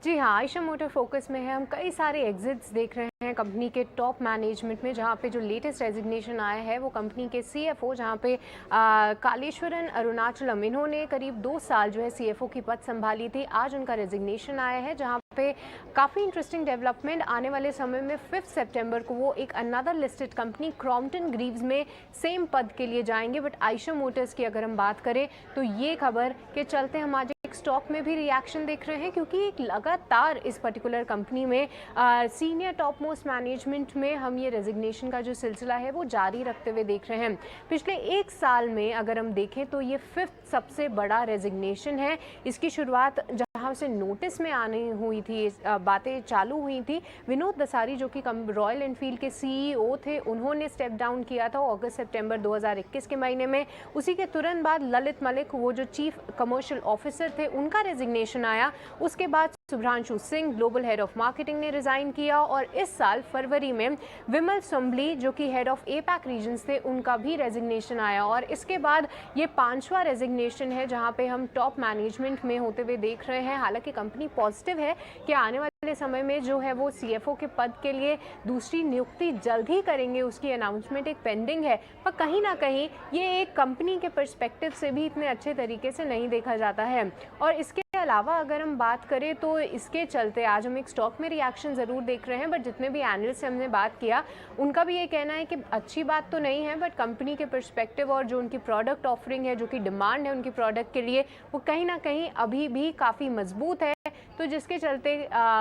जी हाँ, आयशर मोटर फोकस में है। हम कई सारे एग्जिट्स देख रहे हैं कंपनी के टॉप मैनेजमेंट में, जहाँ पे जो लेटेस्ट रेजिग्नेशन आया है वो कंपनी के सीएफओ, जहाँ पे कालेश्वरन अरुणाचलम, इन्होंने करीब 2 साल जो है सीएफओ की पद संभाली थी। आज उनका रेजिग्नेशन आया है, जहाँ पे काफ़ी इंटरेस्टिंग डेवलपमेंट आने वाले समय में 5 सितंबर को वो एक another listed company Crompton Greaves में सेम पद के लिए जाएंगे। बट आयशर मोटर्स की अगर हम बात करें तो ये खबर के चलते हम आज स्टॉक में भी रिएक्शन देख रहे हैं, क्योंकि एक लगातार इस पर्टिकुलर कंपनी में सीनियर टॉप मोस्ट मैनेजमेंट में हम ये रेजिग्नेशन का जो सिलसिला है वो जारी रखते हुए देख रहे हैं। पिछले 1 साल में अगर हम देखें तो ये 5th सबसे बड़ा रेजिग्नेशन है। इसकी शुरुआत जहाँ से नोटिस में आनी हुई थी, बातें चालू हुई थी, विनोद दसारी जो कि रॉयल एनफील्ड के सीईओ थे, उन्होंने स्टेप डाउन किया था अगस्त सितंबर 2021 के महीने में। उसी के तुरंत बाद ललित मलिक, वो जो चीफ कमर्शियल ऑफिसर थे, उनका रेजिग्नेशन आया। उसके बाद Subhranshu Singh, global head of marketing, ने रिजाइन किया। और इस साल फरवरी में विमल सुंबली जो कि हेड ऑफ एपैक रीजन्स थे, उनका भी रेजिग्नेशन आया। और इसके बाद ये 5वां रेजिग्नेशन है जहां पे हम टॉप मैनेजमेंट में होते हुए देख रहे हैं। हालांकि कंपनी पॉजिटिव है कि आने वाले समय में जो है वो सीएफओ के पद के लिए दूसरी नियुक्ति जल्द ही करेंगे, उसकी अनाउंसमेंट एक पेंडिंग है। पर कहीं ना कहीं ये एक कंपनी के पर्सपेक्टिव से भी इतने अच्छे तरीके से नहीं देखा जाता है। और इसके अलावा अगर हम बात करें तो इसके चलते आज हम एक स्टॉक में रिएक्शन ज़रूर देख रहे हैं। बट जितने भी एनालिस्ट से हमने बात किया, उनका भी ये कहना है कि अच्छी बात तो नहीं है, बट कंपनी के पर्सपेक्टिव और जो उनकी प्रोडक्ट ऑफरिंग है, जो कि डिमांड है उनकी प्रोडक्ट के लिए, वो कहीं ना कहीं अभी भी काफ़ी मजबूत है। तो जिसके चलते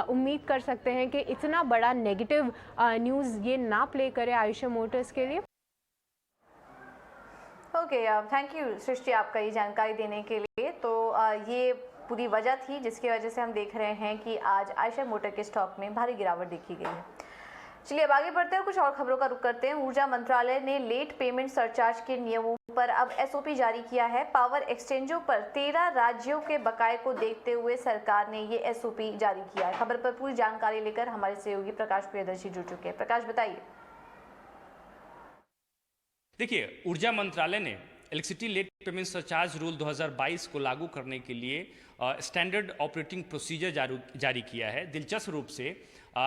उम्मीद कर सकते हैं कि इतना बड़ा नेगेटिव न्यूज़ ये ना प्ले करे आयशर मोटर्स के लिए। ओके, थैंक यू सृष्टि आपका ये जानकारी देने के लिए। तो ये पूरी वजह थी जिसकी वजह से हम देख रहे हैं कि आज आयशर मोटर के स्टॉक में भारी गिरावट देखी गई है। चलिए अब आगे बढ़ते हैं, कुछ और खबरों का रुख करते हैं। ऊर्जा मंत्रालय ने लेट पेमेंट सरचार्ज के नियमों पर अब एसओपी जारी किया है। पावर एक्सचेंजों पर 13 राज्यों के बकाये को देखते हुए सरकार ने ये एसओपी जारी किया है। खबर पर पूरी जानकारी लेकर हमारे सहयोगी प्रकाश प्रियदर्शी जुड़ चुके हैं। प्रकाश, बताइए। देखिए, ऊर्जा मंत्रालय ने electricity late payment surcharge rule 2022 को लागू करने के लिए स्टैंडर्ड ऑपरेटिंग प्रोसीजर जारी किया है। दिलचस्प रूप से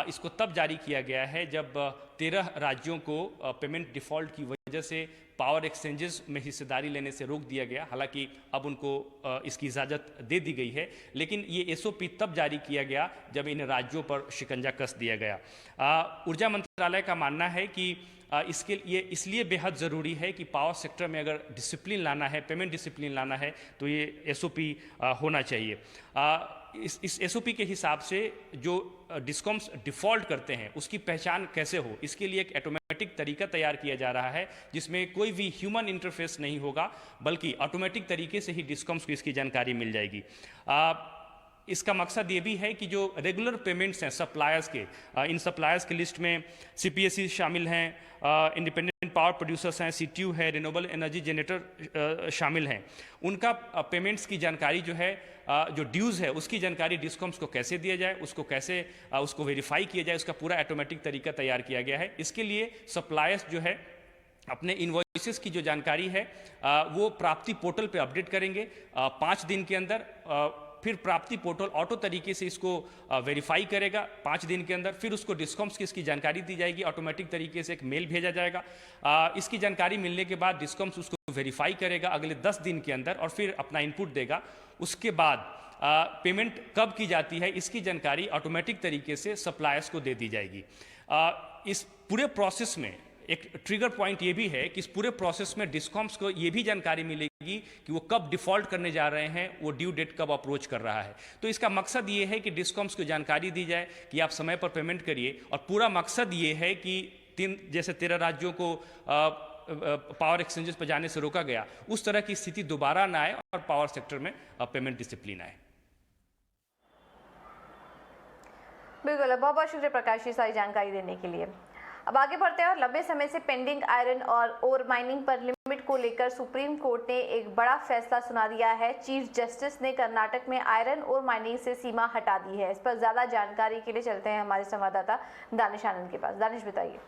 इसको तब जारी किया गया है जब 13 राज्यों को पेमेंट डिफ़ॉल्ट की वजह से पावर एक्सचेंजेस में हिस्सेदारी लेने से रोक दिया गया। हालांकि अब उनको इसकी इजाज़त दे दी गई है, लेकिन ये एसओपी तब जारी किया गया जब इन राज्यों पर शिकंजा कस दिया गया। ऊर्जा मंत्रालय का मानना है कि इसके लिए इसलिए बेहद ज़रूरी है कि पावर सेक्टर में अगर डिसिप्लिन लाना है, पेमेंट डिसिप्लिन लाना है, तो ये एसओपी होना चाहिए। इस एसओपी के हिसाब से जो डिस्कॉम्स डिफ़ॉल्ट करते हैं उसकी पहचान कैसे हो, इसके लिए एक ऑटोमेटिक तरीका तैयार किया जा रहा है जिसमें कोई भी ह्यूमन इंटरफेस नहीं होगा, बल्कि ऑटोमेटिक तरीके से ही डिस्कॉम्स को इसकी जानकारी मिल जाएगी। इसका मकसद ये भी है कि जो रेगुलर पेमेंट्स हैं सप्लायर्स के, इन सप्लायर्स की लिस्ट में सीपीएससी शामिल हैं, इंडिपेंडेंट पावर प्रोड्यूसर्स हैं, सीटीयू है, रिन्यूएबल एनर्जी जनरेटर शामिल हैं। उनका पेमेंट्स की जानकारी जो है, जो ड्यूज़ है उसकी जानकारी डिस्कॉम्स को कैसे दिया जाए, उसको वेरीफाई किया जाए, उसका पूरा ऑटोमेटिक तरीका तैयार किया गया है। इसके लिए सप्लायर्स जो है अपने इनवॉइसेस की जो जानकारी है वो प्राप्ति पोर्टल पे अपडेट करेंगे 5 दिन के अंदर। फिर प्राप्ति पोर्टल ऑटो तरीके से इसको वेरीफाई करेगा 5 दिन के अंदर। फिर उसको डिस्कॉम्स की इसकी जानकारी दी जाएगी, ऑटोमेटिक तरीके से एक मेल भेजा जाएगा। इसकी जानकारी मिलने के बाद डिस्कॉम्स उसको वेरीफाई करेगा अगले 10 दिन के अंदर और फिर अपना इनपुट देगा। उसके बाद पेमेंट कब की जाती है इसकी जानकारी ऑटोमेटिक तरीके से सप्लायर्स को दे दी जाएगी। इस पूरे प्रोसेस में एक ट्रिगर पॉइंट ये भी है कि इस पूरे प्रोसेस में डिस्कॉम्स को ये भी जानकारी मिलेगी कि वो कब डिफ़ॉल्ट करने जा रहे हैं, वो ड्यू डेट कब अप्रोच कर रहा है। तो इसका मकसद ये है कि डिस्कॉम्स को जानकारी दी जाए कि आप समय पर पेमेंट करिए। और पूरा मकसद ये है कि 13 राज्यों को पावर एक्सचेंजेस पर जाने से रोका गया, उस तरह की स्थिति दोबारा ना आए और पावर सेक्टर में पेमेंट डिसिप्लिन आए। बिल्कुल, बहुत बहुत शुक्रिया प्रकाश जी सारी जानकारी देने के लिए। अब आगे बढ़ते हैं और लंबे समय से पेंडिंग आयरन और ओर माइनिंग पर लिमिट को लेकर सुप्रीम कोर्ट ने एक बड़ा फैसला सुना दिया है। चीफ जस्टिस ने कर्नाटक में आयरन और माइनिंग से सीमा हटा दी है। इस पर ज्यादा जानकारी के लिए चलते हैं हमारे संवाददाता दानिश आनंद के पास। दानिश, बताइए।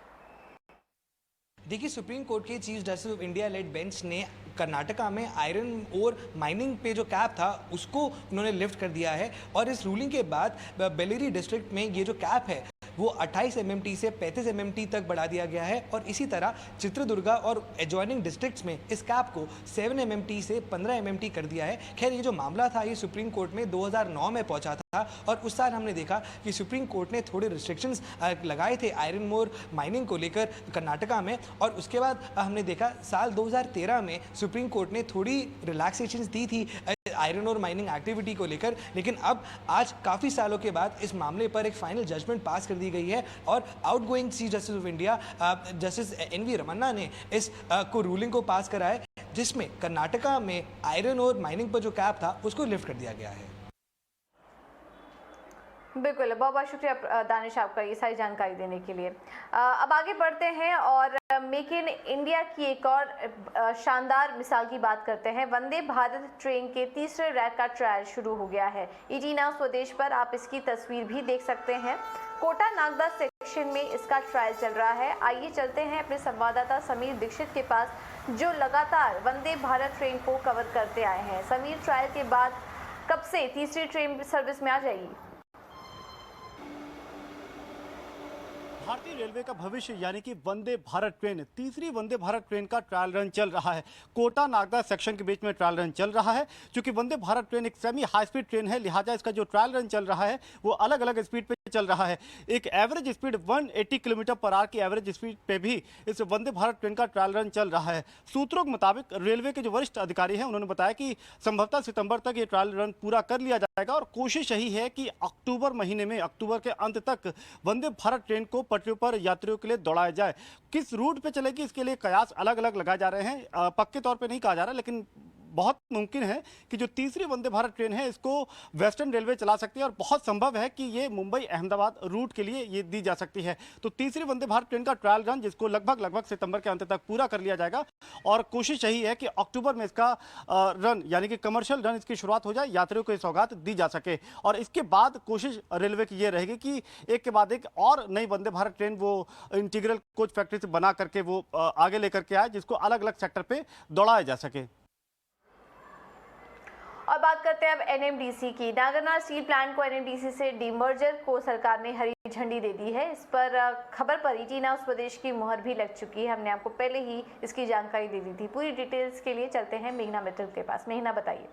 देखिए, सुप्रीम कोर्ट के chief justice of India lead bench ने कर्नाटका में आयरन और माइनिंग पे जो कैप था उसको उन्होंने लिफ्ट कर दिया है। और इस रूलिंग के बाद बेलेरी डिस्ट्रिक्ट में ये जो कैप है वो 28 MMT से 35 MMT तक बढ़ा दिया गया है। और इसी तरह चित्रदुर्गा और एडजॉइनिंग डिस्ट्रिक्ट्स में इस कैप को 7 MMT से 15 MMT कर दिया है। खैर, ये जो मामला था ये सुप्रीम कोर्ट में 2009 में पहुंचा था और उस साल हमने देखा कि सुप्रीम कोर्ट ने थोड़े रिस्ट्रिक्शंस लगाए थे आयरन और माइनिंग को लेकर कर्नाटका में। और उसके बाद हमने देखा साल 2013 में सुप्रीम कोर्ट ने थोड़ी रिलैक्सेशंस दी थी आयरन और माइनिंग एक्टिविटी को लेकर। लेकिन अब आज काफ़ी सालों के बाद इस मामले पर एक फाइनल जजमेंट पास कर दी गई है और outgoing chief justice of India justice NV Ramana ने इस को रूलिंग को पास करा है, जिसमें कर्नाटका में आयरन और माइनिंग पर जो कैप था उसको लिफ्ट कर दिया गया है। बिल्कुल, बहुत बहुत शुक्रिया दानिश आपका ये सारी जानकारी देने के लिए। अब आगे बढ़ते हैं और मेक इन इंडिया की एक और शानदार मिसाल की बात करते हैं। वंदे भारत ट्रेन के तीसरे रैक का ट्रायल शुरू हो गया है। ET नाउ स्वदेश पर आप इसकी तस्वीर भी देख सकते हैं। कोटा नागदा सेक्शन में इसका ट्रायल चल रहा है। आइए चलते हैं अपने संवाददाता समीर दीक्षित के पास, जो लगातार वंदे भारत ट्रेन को कवर करते आए हैं। समीर, ट्रायल के बाद कब से तीसरी ट्रेन सर्विस में आ जाएगी? भारतीय रेलवे का भविष्य यानी कि वंदे भारत ट्रेन, तीसरी वंदे भारत ट्रेन का ट्रायल रन चल रहा है। कोटा नागदा सेक्शन के बीच में ट्रायल रन चल रहा है। क्योंकि वंदे भारत ट्रेन एक सेमी हाई स्पीड ट्रेन है, लिहाजा इसका जो ट्रायल रन चल रहा है वो अलग अलग स्पीड पे चल रहा है। एक average speed 180 kilometre per hour की एवरेज स्पीड पे भी इस वंदे भारत ट्रेन का ट्रायल रन चल रहा है। सूत्रों के मुताबिक रेलवे के जो वरिष्ठ अधिकारी हैं उन्होंने बताया कि संभवतः सितंबर तक ये ट्रायल रन पूरा कर लिया जाएगा और कोशिश यही है कि अक्टूबर महीने में, अक्टूबर के अंत तक वंदे भारत ट्रेन को पटरियों पर यात्रियों के लिए दौड़ाया जाए। किस रूट पे चलेगी इसके लिए कयास अलग अलग लगाए जा रहे हैं। पक्के तौर पे नहीं कहा जा रहा, लेकिन बहुत मुमकिन है कि जो तीसरी वंदे भारत ट्रेन है इसको वेस्टर्न रेलवे चला सकती है और बहुत संभव है कि ये मुंबई अहमदाबाद रूट के लिए ये दी जा सकती है। तो तीसरी वंदे भारत ट्रेन का ट्रायल रन जिसको लगभग सितंबर के अंत तक पूरा कर लिया जाएगा और कोशिश यही है कि अक्टूबर में इसका रन यानी कि कमर्शियल रन इसकी शुरुआत हो जाए, यात्रियों को सौगात दी जा सके। और इसके बाद कोशिश रेलवे की ये रहेगी कि एक के बाद एक और नई वंदे भारत ट्रेन वो इंटीग्रल कोच फैक्ट्री से बना करके वो आगे लेकर के आए जिसको अलग अलग सेक्टर पे दौड़ाया जा सके। और बात करते हैं अब एनएमडीसी की। नागरनार स्टील प्लांट को एनएमडीसी से डीमर्जर को सरकार ने हरी झंडी दे दी है। इस पर खबर पर ईटी नाउ स्वदेश की मुहर भी लग चुकी है। हमने आपको पहले ही इसकी जानकारी दे दी थी। पूरी डिटेल्स के लिए चलते हैं मेघना मित्तल के पास। मेघना, बताइए।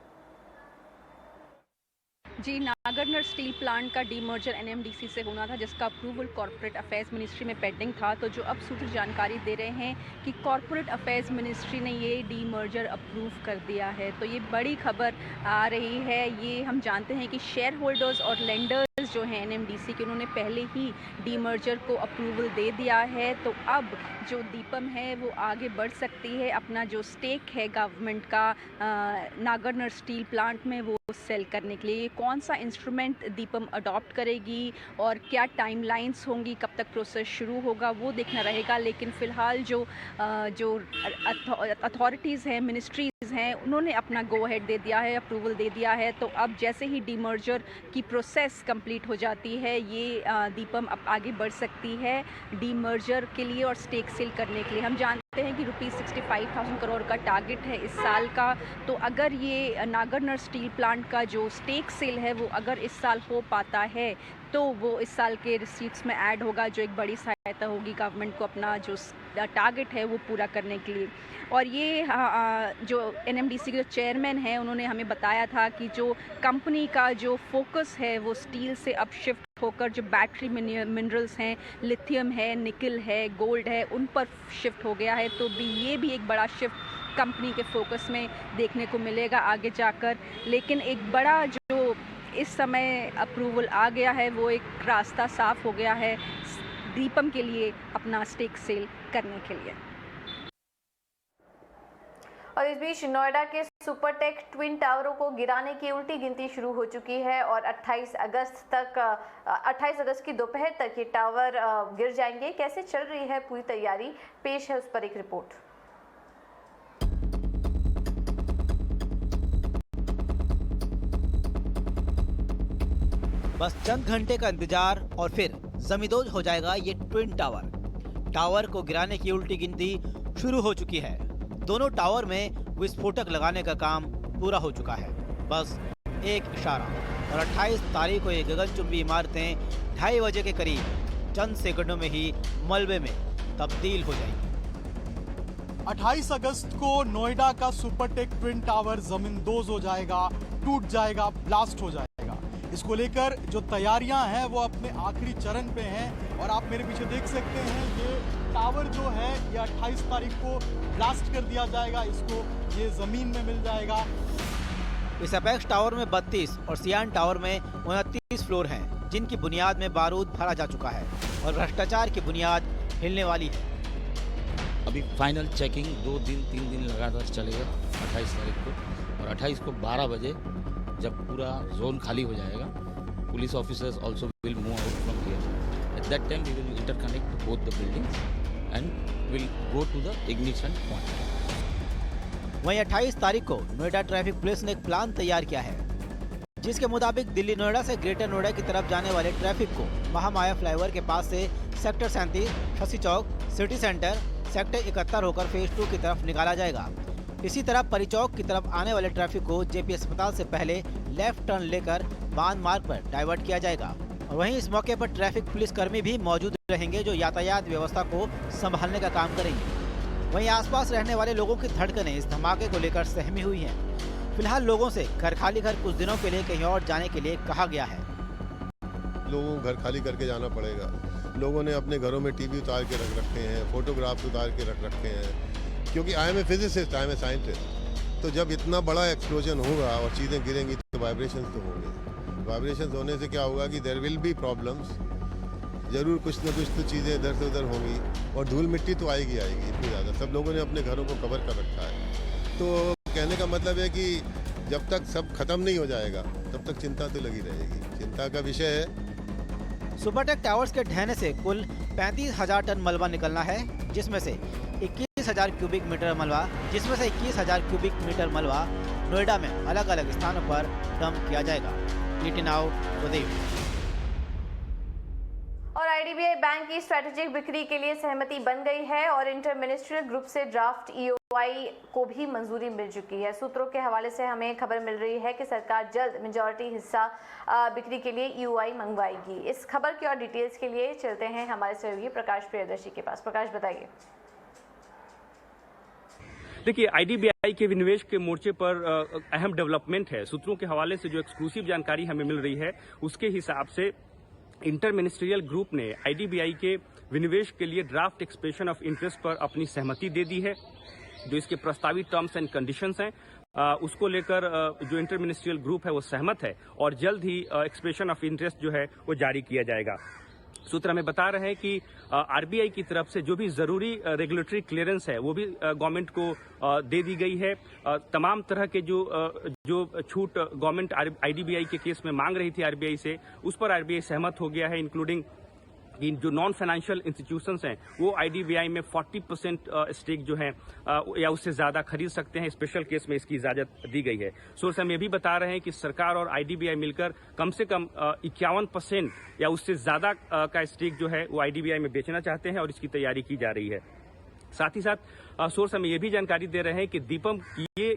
जी, नागरनर स्टील प्लांट का डीमर्जर एनएमडीसी से होना था जिसका अप्रूवल कॉर्पोरेट अफेयर्स मिनिस्ट्री में पेंडिंग था। तो जो अब सूत्र जानकारी दे रहे हैं कि कॉर्पोरेट अफेयर्स मिनिस्ट्री ने ये डीमर्जर अप्रूव कर दिया है। तो ये बड़ी खबर आ रही है। ये हम जानते हैं कि शेयर होल्डर्स और लेंडर्स जो हैं एनएमडीसी के, उन्होंने पहले ही डीमर्जर को अप्रूवल दे दिया है। तो अब जो दीपम है वो आगे बढ़ सकती है, अपना जो स्टेक है गवर्नमेंट का नागरनर स्टील प्लांट में वो सेल करने के लिए। कौन सा इंस्ट्रूमेंट दीपम अडॉप्ट करेगी और क्या टाइमलाइंस होंगी, कब तक प्रोसेस शुरू होगा, वो देखना रहेगा। लेकिन फ़िलहाल जो अथॉरिटीज़ हैं, मिनिस्ट्रीज़ हैं, उन्होंने अपना गो अहेड दे दिया है, अप्रूवल दे दिया है। तो अब जैसे ही डीमर्जर की प्रोसेस कंप्लीट हो जाती है, ये दीपम अब आगे बढ़ सकती है डीमर्जर के लिए और स्टेक सेल करने के लिए। हम जानते हैं कि ₹65,000 करोड़ का टारगेट है इस साल का। तो अगर ये नागरनर स्टील प्लांट का जो स्टेक सेल है वो अगर इस साल हो पाता है तो वो इस साल के रिसीट्स में ऐड होगा, जो एक बड़ी सहायता होगी गवर्नमेंट को अपना जो टारगेट है वो पूरा करने के लिए। और ये जो एनएमडीसी के जो चेयरमैन हैं उन्होंने हमें बताया था कि जो कंपनी का जो फोकस है वो स्टील से अब शिफ्ट होकर जो बैटरी मिनरल्स हैं, लिथियम है, निकल है, गोल्ड है, उन पर शिफ्ट हो गया है। तो ये भी एक बड़ा शिफ्ट कंपनी के फोकस में देखने को मिलेगा आगे जाकर। लेकिन एक बड़ा जो इस समय अप्रूवल आ गया है वो एक रास्ता साफ हो गया है दीपम के लिए अपना स्टेक सेल करने के लिए। और इस बीच नोएडा के सुपरटेक ट्विन टावरों को गिराने की उल्टी गिनती शुरू हो चुकी है और 28 अगस्त की दोपहर तक ये टावर गिर जाएंगे। कैसे चल रही है पूरी तैयारी, पेश है उस पर एक रिपोर्ट। बस चंद घंटे का इंतजार और फिर जमींदोज हो जाएगा ये ट्विन टावर। टावर को गिराने की उल्टी गिनती शुरू हो चुकी है। दोनों टावर में विस्फोटक लगाने का काम पूरा हो चुका है। बस एक इशारा और 28 तारीख को ये गगनचुंबी इमारतें 2:30 बजे के करीब चंद सेकंडों में ही मलबे में तब्दील हो जाएगी। 28 अगस्त को नोएडा का सुपरटेक ट्विन टावर जमींदोज हो जाएगा, टूट जाएगा, ब्लास्ट हो जाएगा। इसको लेकर जो तैयारियां हैं वो अपने आखिरी चरण पे हैं और आप मेरे पीछे देख सकते हैं ये टावर जो है ये 28 तारीख को ब्लास्ट कर दिया जाएगा, इसको ये जमीन में मिल जाएगा। इस अपेक्स टावर में 32 और सियान टावर में 29 फ्लोर हैं, जिनकी बुनियाद में बारूद भरा जा चुका है और भ्रष्टाचार की बुनियाद हिलने वाली है। अभी फाइनल चेकिंग 2-3 दिन लगातार चलेगा 28 तारीख को, और 28 को 12 बजे जब पूरा जोन खाली हो जाएगा, police officers also will move out from here. At that time we will interconnect both the buildings and will go to the ignition point. वहीं 28 तारीख को नोएडा ट्रैफिक पुलिस ने एक प्लान तैयार किया है, जिसके मुताबिक दिल्ली नोएडा से ग्रेटर नोएडा की तरफ जाने वाले ट्रैफिक को महामाया फ्लाईओवर के पास से सेक्टर 37, शशि चौक, सिटी सेंटर, सेक्टर 71 होकर फेज 2 की तरफ निकाला जाएगा। इसी तरह परिचौक की तरफ आने वाले ट्रैफिक को जेपी अस्पताल से पहले लेफ्ट टर्न लेकर बांध मार्ग पर डाइवर्ट किया जाएगा। और वहीं इस मौके पर ट्रैफिक पुलिस कर्मी भी मौजूद रहेंगे जो यातायात व्यवस्था को संभालने का काम करेंगे। वहीं आसपास रहने वाले लोगों की धड़कनें इस धमाके को लेकर सहमी हुई हैं। फिलहाल लोगों से घर खाली घर कुछ दिनों के लिए कहीं और जाने के लिए कहा गया है। लोगों को घर खाली करके जाना पड़ेगा। लोगों ने अपने घरों में टीवी उतार के रख रखे हैं, फोटोग्राफ्स उतार के रख रखे हैं, क्योंकि I am a physicist, I am a scientist. तो जब इतना बड़ा एक्सप्लोजन होगा और चीज़ें गिरेंगी तो वाइब्रेशंस तो होंगे। वाइब्रेशंस होने से क्या होगा कि देयर विल बी प्रॉब्लम्स, ज़रूर कुछ न कुछ तो चीज़ें इधर से उधर होंगी और धूल मिट्टी तो आएगी इतनी ज़्यादा। सब लोगों ने अपने घरों को कवर कर रखा है। तो कहने का मतलब है कि जब तक सब खत्म नहीं हो जाएगा तब तक चिंता तो लगी रहेगी। चिंता का विषय है। सुपरटेक टावर्स के ढहने से कुल 35,000 टन मलबा निकलना है, जिसमें से 21,000 क्यूबिक मीटर मलबा नोएडा में अलग अलग स्थानों पर डंप किया जाएगा। ET now Pradeep. और आईडीबीआई बैंक की स्ट्रेटेजिक बिक्री के लिए सहमति बन गई है और इंटर मिनिस्ट्रियल ग्रुप से ड्राफ्ट ईओआई को भी मंजूरी मिल चुकी है। सूत्रों के हवाले से हमें खबर मिल रही है कि सरकार जल्द मेजॉरिटी हिस्सा बिक्री के लिए ईओआई मंगवाएगी। इस खबर की और डिटेल्स के लिए चलते हैं हमारे सहयोगी प्रकाश प्रियदर्शी के पास। प्रकाश, बताइए। देखिए, आईडीबीआई के विनिवेश के मोर्चे पर अहम डेवलपमेंट है। सूत्रों के हवाले से जो एक्सक्लूसिव जानकारी हमें मिल रही है उसके हिसाब से इंटर मिनिस्ट्रियल ग्रुप ने आईडीबीआई के विनिवेश के लिए ड्राफ्ट एक्सप्रेशन ऑफ इंटरेस्ट पर अपनी सहमति दे दी है। जो इसके प्रस्तावित टर्म्स एंड कंडीशंस हैं उसको लेकर जो इंटर मिनिस्ट्रियल ग्रुप है वो सहमत है और जल्द ही एक्सप्रेशन ऑफ इंटरेस्ट जो है वो जारी किया जाएगा। सूत्र हमें बता रहे हैं कि आरबीआई की तरफ से जो भी जरूरी रेगुलेटरी क्लियरेंस है वो भी गवर्नमेंट को दे दी गई है। तमाम तरह के जो छूट गवर्नमेंट आईडीबीआई के केस में मांग रही थी आरबीआई से, उस पर आरबीआई सहमत हो गया है, इंक्लूडिंग जो नॉन फाइनेंशियल इंस्टीट्यूशंस हैं वो आईडीबीआई में 40% स्टेक जो है या उससे ज्यादा खरीद सकते हैं। स्पेशल केस में इसकी इजाजत दी गई है। सोर्स हम ये भी बता रहे हैं कि सरकार और आईडीबीआई मिलकर कम से कम 51% या उससे ज्यादा का स्टेक जो है वो आईडीबीआई में बेचना चाहते हैं और इसकी तैयारी की जा रही है। साथ ही साथ सोर्स हमें ये भी जानकारी दे रहे हैं कि दीपम की ये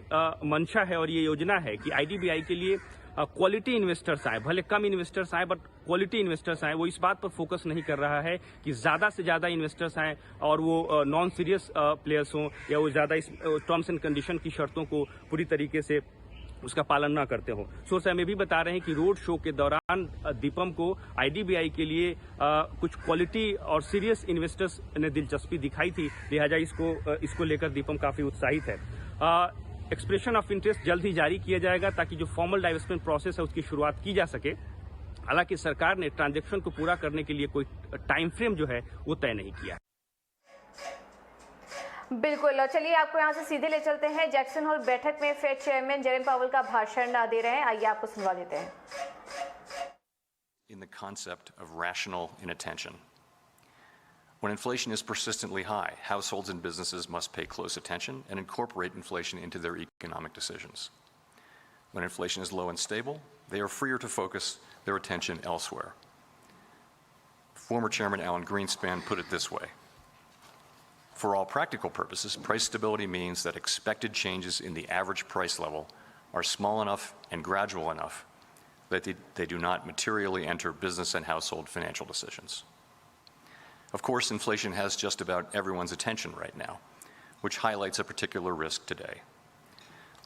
मंशा है और ये योजना है कि आईडीबीआई के लिए क्वालिटी इन्वेस्टर्स आए, भले कम इन्वेस्टर्स आए बट क्वालिटी इन्वेस्टर्स आए। वो इस बात पर फोकस नहीं कर रहा है कि ज्यादा से ज्यादा इन्वेस्टर्स आए और वो नॉन सीरियस प्लेयर्स हों या वो ज्यादा इस टर्म्स एंड कंडीशन की शर्तों को पूरी तरीके से उसका पालन ना करते हो। सोर्स हमें भी बता रहे हैं कि रोड शो के दौरान दीपम को आईडीबीआई के लिए कुछ क्वालिटी और सीरियस इन्वेस्टर्स ने दिलचस्पी दिखाई थी, लिहाजा इसको लेकर दीपम काफी उत्साहित है। एक्सप्रेशन ऑफ इंटरेस्ट जल्द ही जारी किया जाएगा ताकि जो फॉर्मल डाइवेस्टमेंट प्रोसेस है उसकी शुरुआत की जा सके। हालांकि सरकार ने ट्रांजैक्शन को पूरा करने के लिए कोई टाइम फ्रेम जो है वो तय नहीं किया। बिल्कुल, और चलिए आपको यहाँ से सीधे ले चलते हैं। जैक्सन होल बैठक में फेड चेयरमैन जेरेम पावेल का भाषण दे रहे हैं, आइए आपको सुनवा देते हैं। In the concept of rational inattention. When inflation is persistently high, households and businesses must pay close attention and incorporate inflation into their economic decisions. When inflation is low and stable, they are freer to focus their attention elsewhere. Former Chairman Alan Greenspan put it this way: for all practical purposes, price stability means that expected changes in the average price level are small enough and gradual enough that they do not materially enter business and household financial decisions. Of course, inflation has just about everyone's attention right now, which highlights a particular risk today.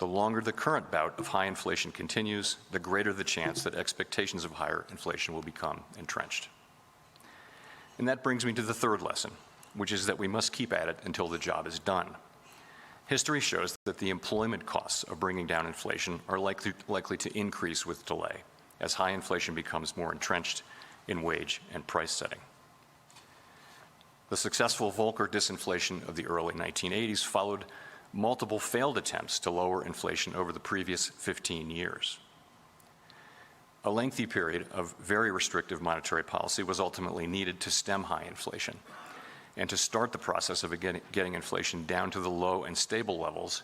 The longer the current bout of high inflation continues, the greater the chance that expectations of higher inflation will become entrenched. And that brings me to the third lesson, which is that we must keep at it until the job is done. History shows that the employment costs of bringing down inflation are likely to increase with delay, as high inflation becomes more entrenched in wage and price setting. The successful Volcker disinflation of the early 1980s followed multiple failed attempts to lower inflation over the previous 15 years. A lengthy period of very restrictive monetary policy was ultimately needed to stem high inflation and to start the process of getting inflation down to the low and stable levels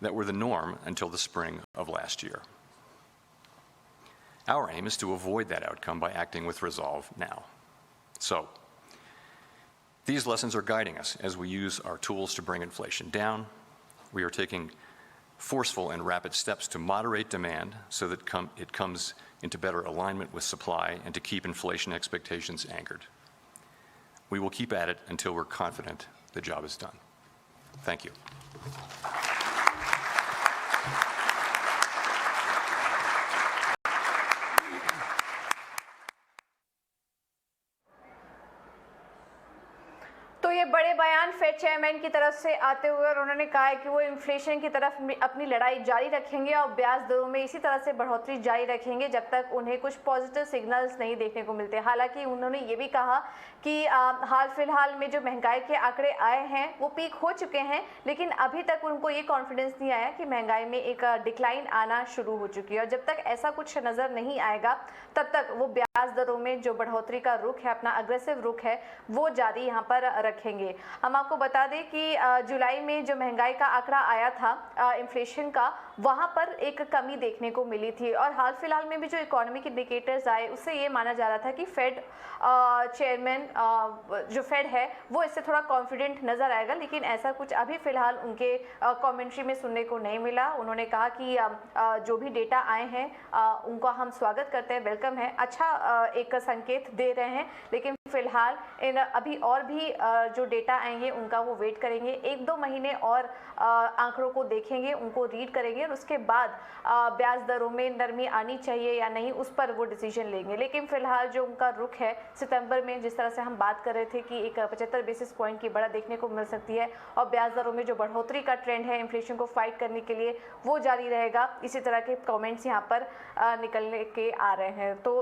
that were the norm until the spring of last year. Our aim is to avoid that outcome by acting with resolve now. So, these lessons are guiding us as we use our tools to bring inflation down. We are taking forceful and rapid steps to moderate demand so that it comes into better alignment with supply and to keep inflation expectations anchored. We will keep at it until we're confident the job is done. Thank you. तो ये बड़े बयान Fed chairman की तरफ से आते हुए और उन्होंने कहा है कि वो इन्फ्लेशन की तरफ अपनी लड़ाई जारी रखेंगे और ब्याज दरों में इसी तरह से बढ़ोतरी जारी रखेंगे जब तक उन्हें कुछ पॉजिटिव सिग्नल्स नहीं देखने को मिलते। हालांकि उन्होंने ये भी कहा कि हाल फिलहाल में जो महंगाई के आंकड़े आए हैं वो पीक हो चुके हैं, लेकिन अभी तक उनको ये कॉन्फिडेंस नहीं आया कि महंगाई में एक डिक्लाइन आना शुरू हो चुकी है। और जब तक ऐसा कुछ नज़र नहीं आएगा तब तक वो ब्याज दरों में जो बढ़ोतरी का रुख है, अपना अग्रेसिव रुख है, वो जारी यहाँ पर रखेंगे। हम आपको बता दें कि जुलाई में जो महंगाई का आंकड़ा आया था इन्फ्लेशन का, वहाँ पर एक कमी देखने को मिली थी। और हाल फिलहाल में भी जो इकोनॉमिक इंडिकेटर्स आए उससे ये माना जा रहा था कि फेड चेयरमैन जो फेड है वो इससे थोड़ा कॉन्फिडेंट नज़र आएगा, लेकिन ऐसा कुछ अभी फिलहाल उनके कमेंट्री में सुनने को नहीं मिला। उन्होंने कहा कि जो भी डेटा आए हैं उनका हम स्वागत करते हैं, वेलकम है, अच्छा एक संकेत दे रहे हैं, लेकिन फिलहाल इन अभी और भी जो डेटा आएंगे उनका वो वेट करेंगे, 1-2 महीने और आंकड़ों को देखेंगे, उनको रीड करेंगे और उसके बाद ब्याज दरों में नरमी आनी चाहिए या नहीं उस पर वो डिसीजन लेंगे। लेकिन फिलहाल जो उनका रुख है सितंबर में, जिस तरह से हम बात कर रहे थे कि एक 75 बेसिस पॉइंट की बढ़त देखने को मिल सकती है और ब्याज दरों में जो बढ़ोतरी का ट्रेंड है इन्फ्लेशन को फाइट करने के लिए वो जारी रहेगा, इसी तरह के कमेंट्स यहाँ पर निकलने के आ रहे हैं। तो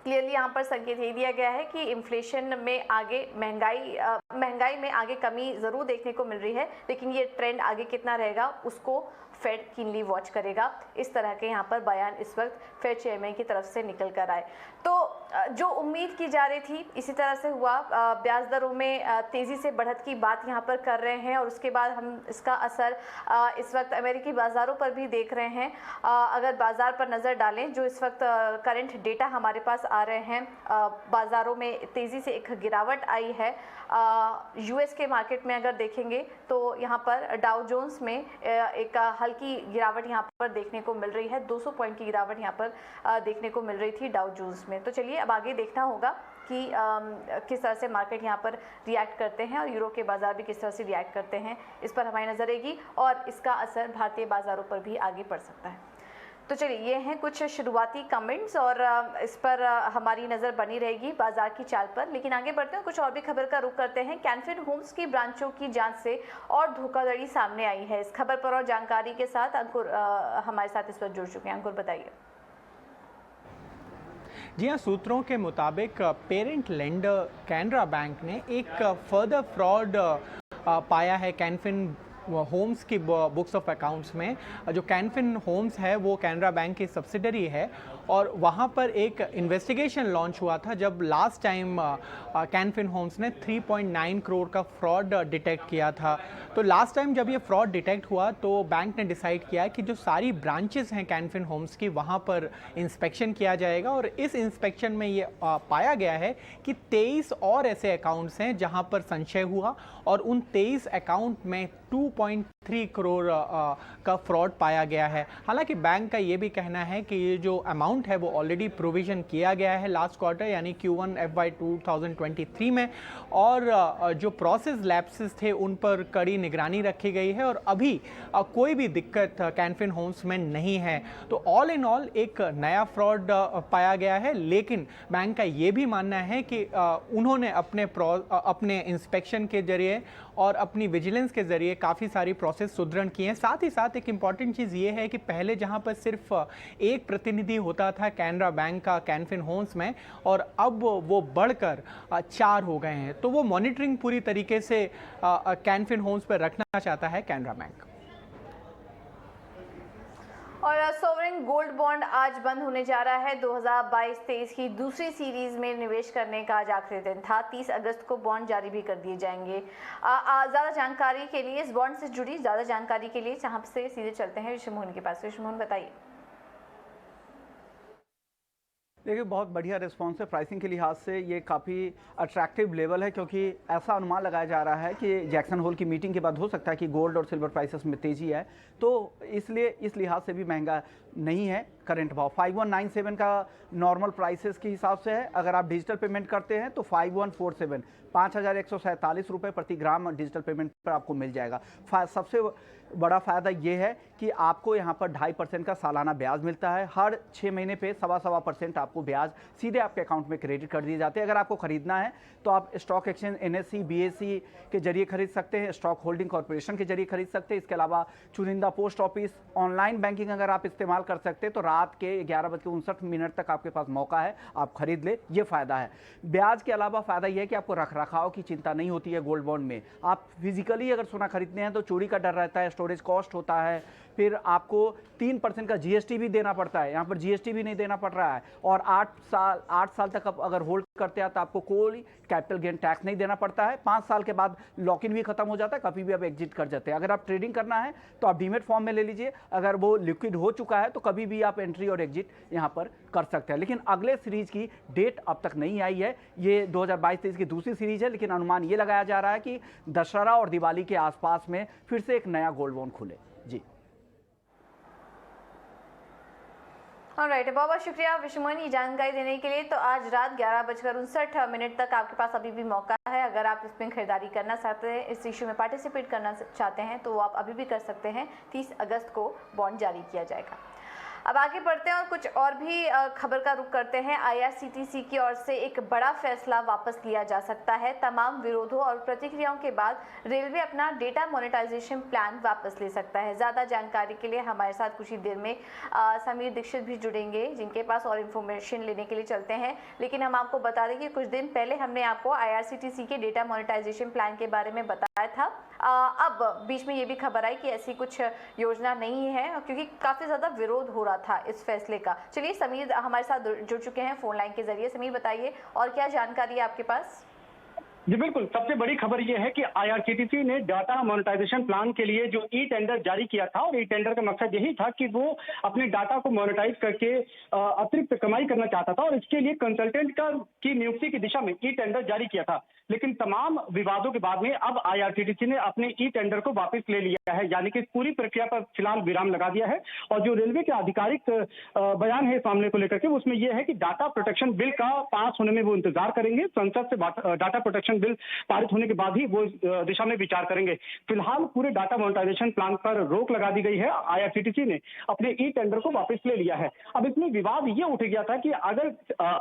क्लियरली यहाँ पर संकेत ये दिया गया है कि इन्फ्लेशन में आगे महंगाई में आगे कमी ज़रूर देखने को मिल रही है, लेकिन ये ट्रेंड आगे कितना रहेगा उसको फेड कीनली वॉच करेगा। इस तरह के यहाँ पर बयान इस वक्त फेड चेयरमैन की तरफ से निकल कर आए। तो जो उम्मीद की जा रही थी इसी तरह से हुआ, ब्याज दरों में तेज़ी से बढ़त की बात यहाँ पर कर रहे हैं और उसके बाद हम इसका असर इस वक्त अमेरिकी बाज़ारों पर भी देख रहे हैं। अगर बाज़ार पर नज़र डालें, जो इस वक्त करंट डेटा हमारे पास आ रहे हैं, बाज़ारों में तेज़ी से एक गिरावट आई है। यूएस के मार्केट में अगर देखेंगे तो यहाँ पर डाउ जोन्स में एक हल्की गिरावट यहाँ पर देखने को मिल रही है, 200 पॉइंट की गिरावट यहाँ पर देखने को मिल रही थी डाउ जोन्स में। तो चलिए अब आगे देखना होगा कि किस तरह से मार्केट यहाँ पर रिएक्ट करते हैं और यूरो के बाज़ार भी किस तरह से रिएक्ट करते हैं, इस पर हमारी नज़र रहेगी और इसका असर भारतीय बाज़ारों पर भी आगे पड़ सकता है। तो चलिए ये हैं कुछ शुरुआती कमेंट्स और इस पर हमारी नज़र बनी रहेगी बाजार की चाल पर। लेकिन आगे बढ़ते हैं, कुछ और भी खबर का रुख करते हैं। कैनफिन होम्स की ब्रांचों की जांच से और धोखाधड़ी सामने आई है। इस खबर पर और जानकारी के साथ अंकुर हमारे साथ इस पर जुड़ चुके हैं। अंकुर बताइए। जी हाँ, सूत्रों के मुताबिक पेरेंट लेंडर कैनरा बैंक ने एक फर्दर फ्रॉड पाया है कैनफिन होम्स की बुक्स ऑफ अकाउंट्स में। जो कैनफिन होम्स है वो कैनरा बैंक की सब्सिडरी है और वहाँ पर एक इन्वेस्टिगेशन लॉन्च हुआ था जब लास्ट टाइम कैनफिन होम्स ने 3.9 करोड़ का फ्रॉड डिटेक्ट किया था। तो लास्ट टाइम जब ये फ्रॉड डिटेक्ट हुआ तो बैंक ने डिसाइड किया कि जो सारी ब्रांचेस हैं कैनफिन होम्स की वहाँ पर इंस्पेक्शन किया जाएगा और इस इंस्पेक्शन में ये पाया गया है कि 23 और ऐसे अकाउंट्स हैं जहाँ पर संशय हुआ और उन 23 अकाउंट में 2.3 करोड़ का फ्रॉड पाया गया है। हालांकि बैंक का ये भी कहना है कि ये जो अमाउंट है वो ऑलरेडी प्रोविजन किया गया है लास्ट क्वार्टर यानी Q1 FY 2023 में और जो प्रोसेस लैप्सेस थे उन पर कड़ी निगरानी रखी गई है और अभी कोई भी दिक्कत कैनफिन होम्स में नहीं है। तो ऑल इन ऑल एक नया फ्रॉड पाया गया है, लेकिन बैंक का ये भी मानना है कि उन्होंने अपने इंस्पेक्शन के जरिए और अपनी विजिलेंस के जरिए काफ़ी सारी प्रोसेस सुदृढ़ की हैं। साथ ही साथ एक इम्पॉर्टेंट चीज़ ये है कि पहले जहां पर सिर्फ एक प्रतिनिधि होता था कैनरा बैंक का कैनफिन होम्स में और अब वो बढ़कर 4 हो गए हैं। तो वो मॉनिटरिंग पूरी तरीके से कैनफिन होम्स पर रखना चाहता है कैनरा बैंक। और सोवरेन गोल्ड बॉन्ड आज बंद होने जा रहा है। 2022-23 की दूसरी सीरीज में निवेश करने का आज आखिरी दिन था। 30 अगस्त को बॉन्ड जारी भी कर दिए जाएंगे। ज़्यादा जानकारी के लिए, इस बॉन्ड से जुड़ी ज़्यादा जानकारी के लिए जहाँ से सीधे चलते हैं ऋषि मोहन के पास। ऋषि मोहन बताइए। देखिए, बहुत बढ़िया रिस्पॉन्स है। प्राइसिंग के लिहाज से ये काफ़ी अट्रैक्टिव लेवल है क्योंकि ऐसा अनुमान लगाया जा रहा है कि जैक्सन होल की मीटिंग के बाद हो सकता है कि गोल्ड और सिल्वर प्राइसेस में तेज़ी है, तो इसलिए इस लिहाज से भी महंगा नहीं है करंट भाव। 5197 का नॉर्मल प्राइसेस के हिसाब से है। अगर आप डिजिटल पेमेंट करते हैं तो 5147 5,147 रुपये प्रति ग्राम डिजिटल पेमेंट पर आपको मिल जाएगा। सबसे बड़ा फ़ायदा ये है कि आपको यहाँ पर 2.5% का सालाना ब्याज मिलता है। हर 6 महीने पे 1.25% आपको ब्याज सीधे आपके अकाउंट में क्रेडिट कर दिए जाते हैं। अगर आपको ख़रीदना है तो आप स्टॉक एक्सचेंज NSE BSE के जरिए खरीद सकते हैं, स्टॉक होल्डिंग कॉर्पोरेशन के जरिए खरीद सकते हैं। इसके अलावा चुनिंदा पोस्ट ऑफिस, ऑनलाइन बैंकिंग अगर आप इस्तेमाल कर सकते हैं तो रात रात के 11:59 तक आपके पास मौका है, आप खरीद ले, ये फ़ायदा है। ब्याज के अलावा फ़ायदा ये है कि आपको रख रखाव की चिंता नहीं होती है गोल्ड बॉन्ड में। आप फिजिकली अगर सोना खरीदते हैं तो चोरी का डर रहता है, स्टोरेज कॉस्ट होता है, फिर आपको 3% का जीएसटी भी देना पड़ता है, यहाँ पर जीएसटी भी नहीं देना पड़ रहा है, और 8 साल तक आप अगर होल्ड करते हैं तो आपको कोई कैपिटल गेन टैक्स नहीं देना पड़ता है। 5 साल के बाद लॉक इन भी खत्म हो जाता है, कभी भी आप एग्जिट कर जाते हैं। अगर आप ट्रेडिंग करना है तो आप डीमेट फॉर्म में ले लीजिए, अगर वो लिक्विड हो चुका है तो कभी भी आप एंट्री और एग्जिट यहाँ पर कर सकते हैं। लेकिन अगले सीरीज की डेट अब तक नहीं आई है, ये 2022-23 की दूसरी सीरीज है, लेकिन अनुमान ये लगाया जा रहा है कि दशहरा और दिवाली के आसपास में फिर से एक नया गोल्ड बॉन्ड खुले। जी ऑलराइट, बहुत बहुत शुक्रिया विश्वमोहन ये जानकारी देने के लिए। तो आज रात 11:59 तक आपके पास अभी भी मौका है, अगर आप इसमें खरीदारी करना चाहते हैं, इस इशू में पार्टिसिपेट करना चाहते हैं तो आप अभी भी कर सकते हैं। 30 अगस्त को बॉन्ड जारी किया जाएगा। अब आगे बढ़ते हैं और कुछ और भी खबर का रुख करते हैं। IRCTC की ओर से एक बड़ा फैसला वापस लिया जा सकता है। तमाम विरोधों और प्रतिक्रियाओं के बाद रेलवे अपना डेटा मोनेटाइजेशन प्लान वापस ले सकता है। ज़्यादा जानकारी के लिए हमारे साथ कुछ ही देर में समीर दीक्षित भी जुड़ेंगे, जिनके पास और इन्फॉर्मेशन लेने के लिए चलते हैं। लेकिन हम आपको बता दें कि कुछ दिन पहले हमने आपको IRCTC के डेटा मोनेटाइजेशन प्लान के बारे में बताया था। अब बीच में ये भी खबर आई कि ऐसी कुछ योजना नहीं है, क्योंकि काफ़ी ज़्यादा विरोध हो रहा था इस फैसले का। चलिए समीर हमारे साथ जुड़ चुके हैं फोन लाइन के जरिए। समीर बताइए और क्या जानकारी है आपके पास? जी बिल्कुल, सबसे बड़ी खबर यह है कि IRCTC ने डाटा मोनेटाइजेशन प्लान के लिए जो ई टेंडर जारी किया था, और ई टेंडर का मकसद यही था कि वो अपने डाटा को मोनेटाइज करके अतिरिक्त कमाई करना चाहता था, और इसके लिए कंसल्टेंट की नियुक्ति की दिशा में ई टेंडर जारी किया था। लेकिन तमाम विवादों के बाद में अब IRCTC ने अपने ई टेंडर को वापस ले लिया है, यानी कि पूरी प्रक्रिया पर फिलहाल विराम लगा दिया है। और जो रेलवे के आधिकारिक बयान है इस मामले को लेकर के, उसमें यह है कि डाटा प्रोटेक्शन बिल का पास होने में वो इंतजार करेंगे। संसद से डाटा प्रोटेक्शन बिल पारित होने के बाद ही वो दिशा में विचार करेंगे। फिलहाल पूरे डाटा मोनेटाइजेशन प्लान पर रोक लगा दी गई है। IRCTC ने अपने ई टेंडर को वापस ले लिया है। अब इसमें विवाद ये उठ गया था कि अगर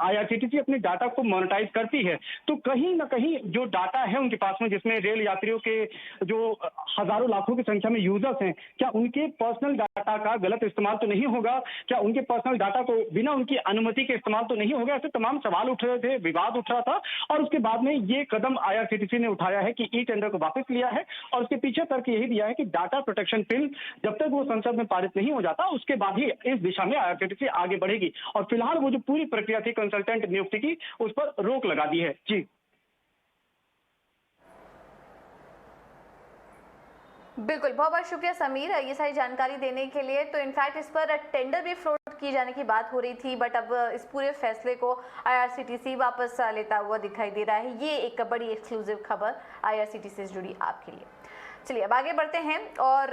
IRCTC अपने डाटा को मोनेटाइज करती है तो कहीं ना कहीं जो डाटा है उनके पास में, जिसमें रेल यात्रियों के जो हजारों लाखों की संख्या में यूजर्स हैं, क्या उनके पर्सनल डाटा का गलत इस्तेमाल तो नहीं होगा? क्या उनके पर्सनल डाटा को बिना उनकी अनुमति के इस्तेमाल तो नहीं होगा? ऐसे तमाम सवाल उठ रहे थे, विवाद उठ रहा था, और उसके बाद में ये कदम IRCTC ने उठाया है कि ई टेंडर को वापस लिया है। और उसके पीछे तर्क यही दिया है कि डाटा प्रोटेक्शन बिल जब तक वो संसद में पारित नहीं हो जाता, उसके बाद ही इस दिशा में IRCTC आगे बढ़ेगी। और फिलहाल वो जो पूरी प्रक्रिया थी कंसल्टेंट नियुक्ति की, उस पर रोक लगा दी है। जी बिल्कुल, बहुत बहुत शुक्रिया समीर ये सारी जानकारी देने के लिए। तो इनफैक्ट इस पर टेंडर भी फ्रॉड किए जाने की बात हो रही थी, बट अब इस पूरे फैसले को IRCTC वापस लेता हुआ दिखाई दे रहा है। ये एक बड़ी एक्सक्लूसिव खबर IRCTC से जुड़ी आपके लिए। चलिए अब आगे बढ़ते हैं और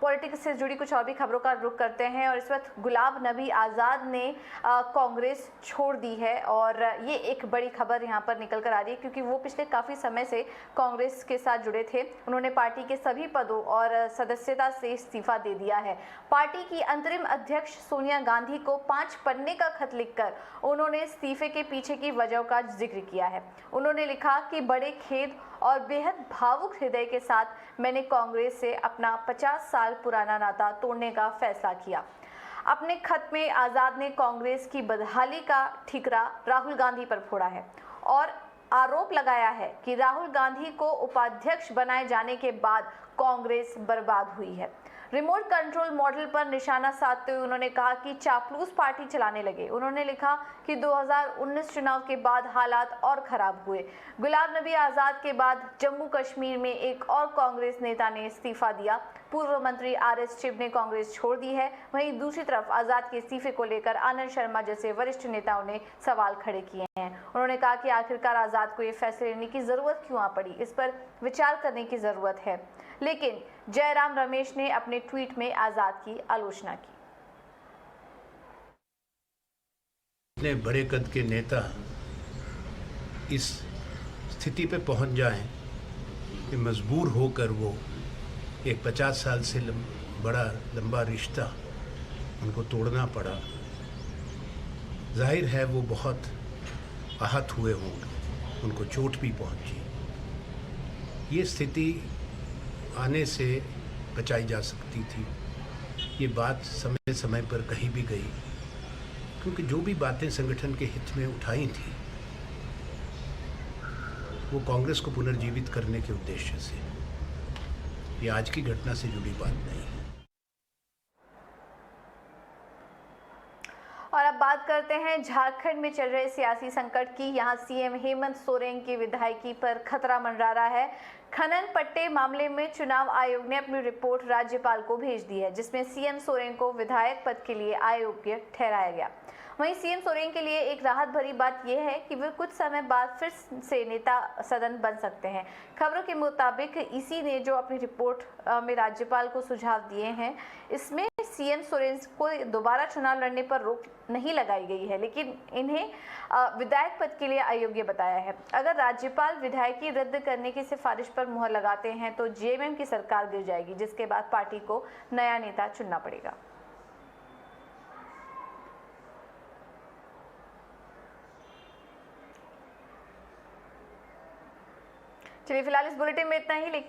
पॉलिटिक्स से जुड़ी कुछ और भी खबरों का रुख करते हैं। और इस वक्त गुलाब नबी आज़ाद ने कांग्रेस छोड़ दी है, और ये एक बड़ी खबर यहाँ पर निकल कर आ रही है, क्योंकि वो पिछले काफ़ी समय से कांग्रेस के साथ जुड़े थे। उन्होंने पार्टी के सभी पदों और सदस्यता से इस्तीफा दे दिया है। पार्टी की अंतरिम अध्यक्ष सोनिया गांधी को 5 पन्ने का खत लिखकर उन्होंने इस्तीफे के पीछे की वजह का जिक्र किया है। उन्होंने लिखा कि बड़े खेद और बेहद भावुक हृदय के साथ मैंने कांग्रेस से अपना 50 साल पुराना नाता तोड़ने का फैसला किया। अपने खत में आज़ाद ने कांग्रेस की बदहाली का ठिकरा राहुल गांधी पर फोड़ा है और आरोप लगाया है कि राहुल गांधी को उपाध्यक्ष बनाए जाने के बाद कांग्रेस बर्बाद हुई है। रिमोट कंट्रोल मॉडल पर निशाना साधते हुए उन्होंने कहा कि चापलूस पार्टी चलाने लगे। उन्होंने लिखा कि 2019 चुनाव के बाद हालात और खराब हुए। गुलाब नबी आज़ाद के बाद जम्मू कश्मीर में एक और कांग्रेस नेता ने इस्तीफा दिया। पूर्व मंत्री RS चिब ने कांग्रेस छोड़ दी है। वहीं दूसरी तरफ आज़ाद के इस्तीफे को लेकर आनंद शर्मा जैसे वरिष्ठ नेताओं ने सवाल खड़े किए हैं। उन्होंने कहा कि आखिरकार आज़ाद को ये फैसले लेने की ज़रूरत क्यों आ पड़ी, इस पर विचार करने की ज़रूरत है। लेकिन जयराम रमेश ने अपने ट्वीट में आज़ाद की आलोचना की। इतने बड़े कद के नेता इस स्थिति पे पहुंच जाएं कि मजबूर होकर वो एक 50 साल से बड़ा लंबा रिश्ता उनको तोड़ना पड़ा। जाहिर है वो बहुत आहत हुए होंगे, उनको चोट भी पहुंची। ये स्थिति आने से बचाई जा सकती थी। ये बात समय समय पर कही भी गई, क्योंकि जो भी बातें संगठन के हित में उठाई थी वो कांग्रेस को पुनर्जीवित करने के उद्देश्य से, ये आज की घटना से जुड़ी बात नहीं है। और अब बात करते हैं झारखंड में चल रहे सियासी संकट की। यहां सीएम हेमंत सोरेन की विधायकी पर खतरा मंडरा रहा है। खनन पट्टे मामले में चुनाव आयोग ने अपनी रिपोर्ट राज्यपाल को भेज दी है, जिसमें सीएम सोरेन को विधायक पद के लिए अयोग्य ठहराया गया। वहीं सीएम सोरेन के लिए एक राहत भरी बात यह है कि वे कुछ समय बाद फिर से नेता सदन बन सकते हैं। खबरों के मुताबिक इसी ने जो अपनी रिपोर्ट में राज्यपाल को सुझाव दिए हैं, इसमें सीएम सोरेन को दोबारा चुनाव लड़ने पर रोक नहीं लगाई गई है, लेकिन इन्हें विधायक पद के लिए अयोग्य बताया है। अगर राज्यपाल विधायकी रद्द करने की सिफारिश पर मुहर लगाते हैं तो जेएमएम की सरकार गिर जाएगी, जिसके बाद पार्टी को नया नेता चुनना पड़ेगा। चलिए फिलहाल इस बुलेटिन में इतना ही।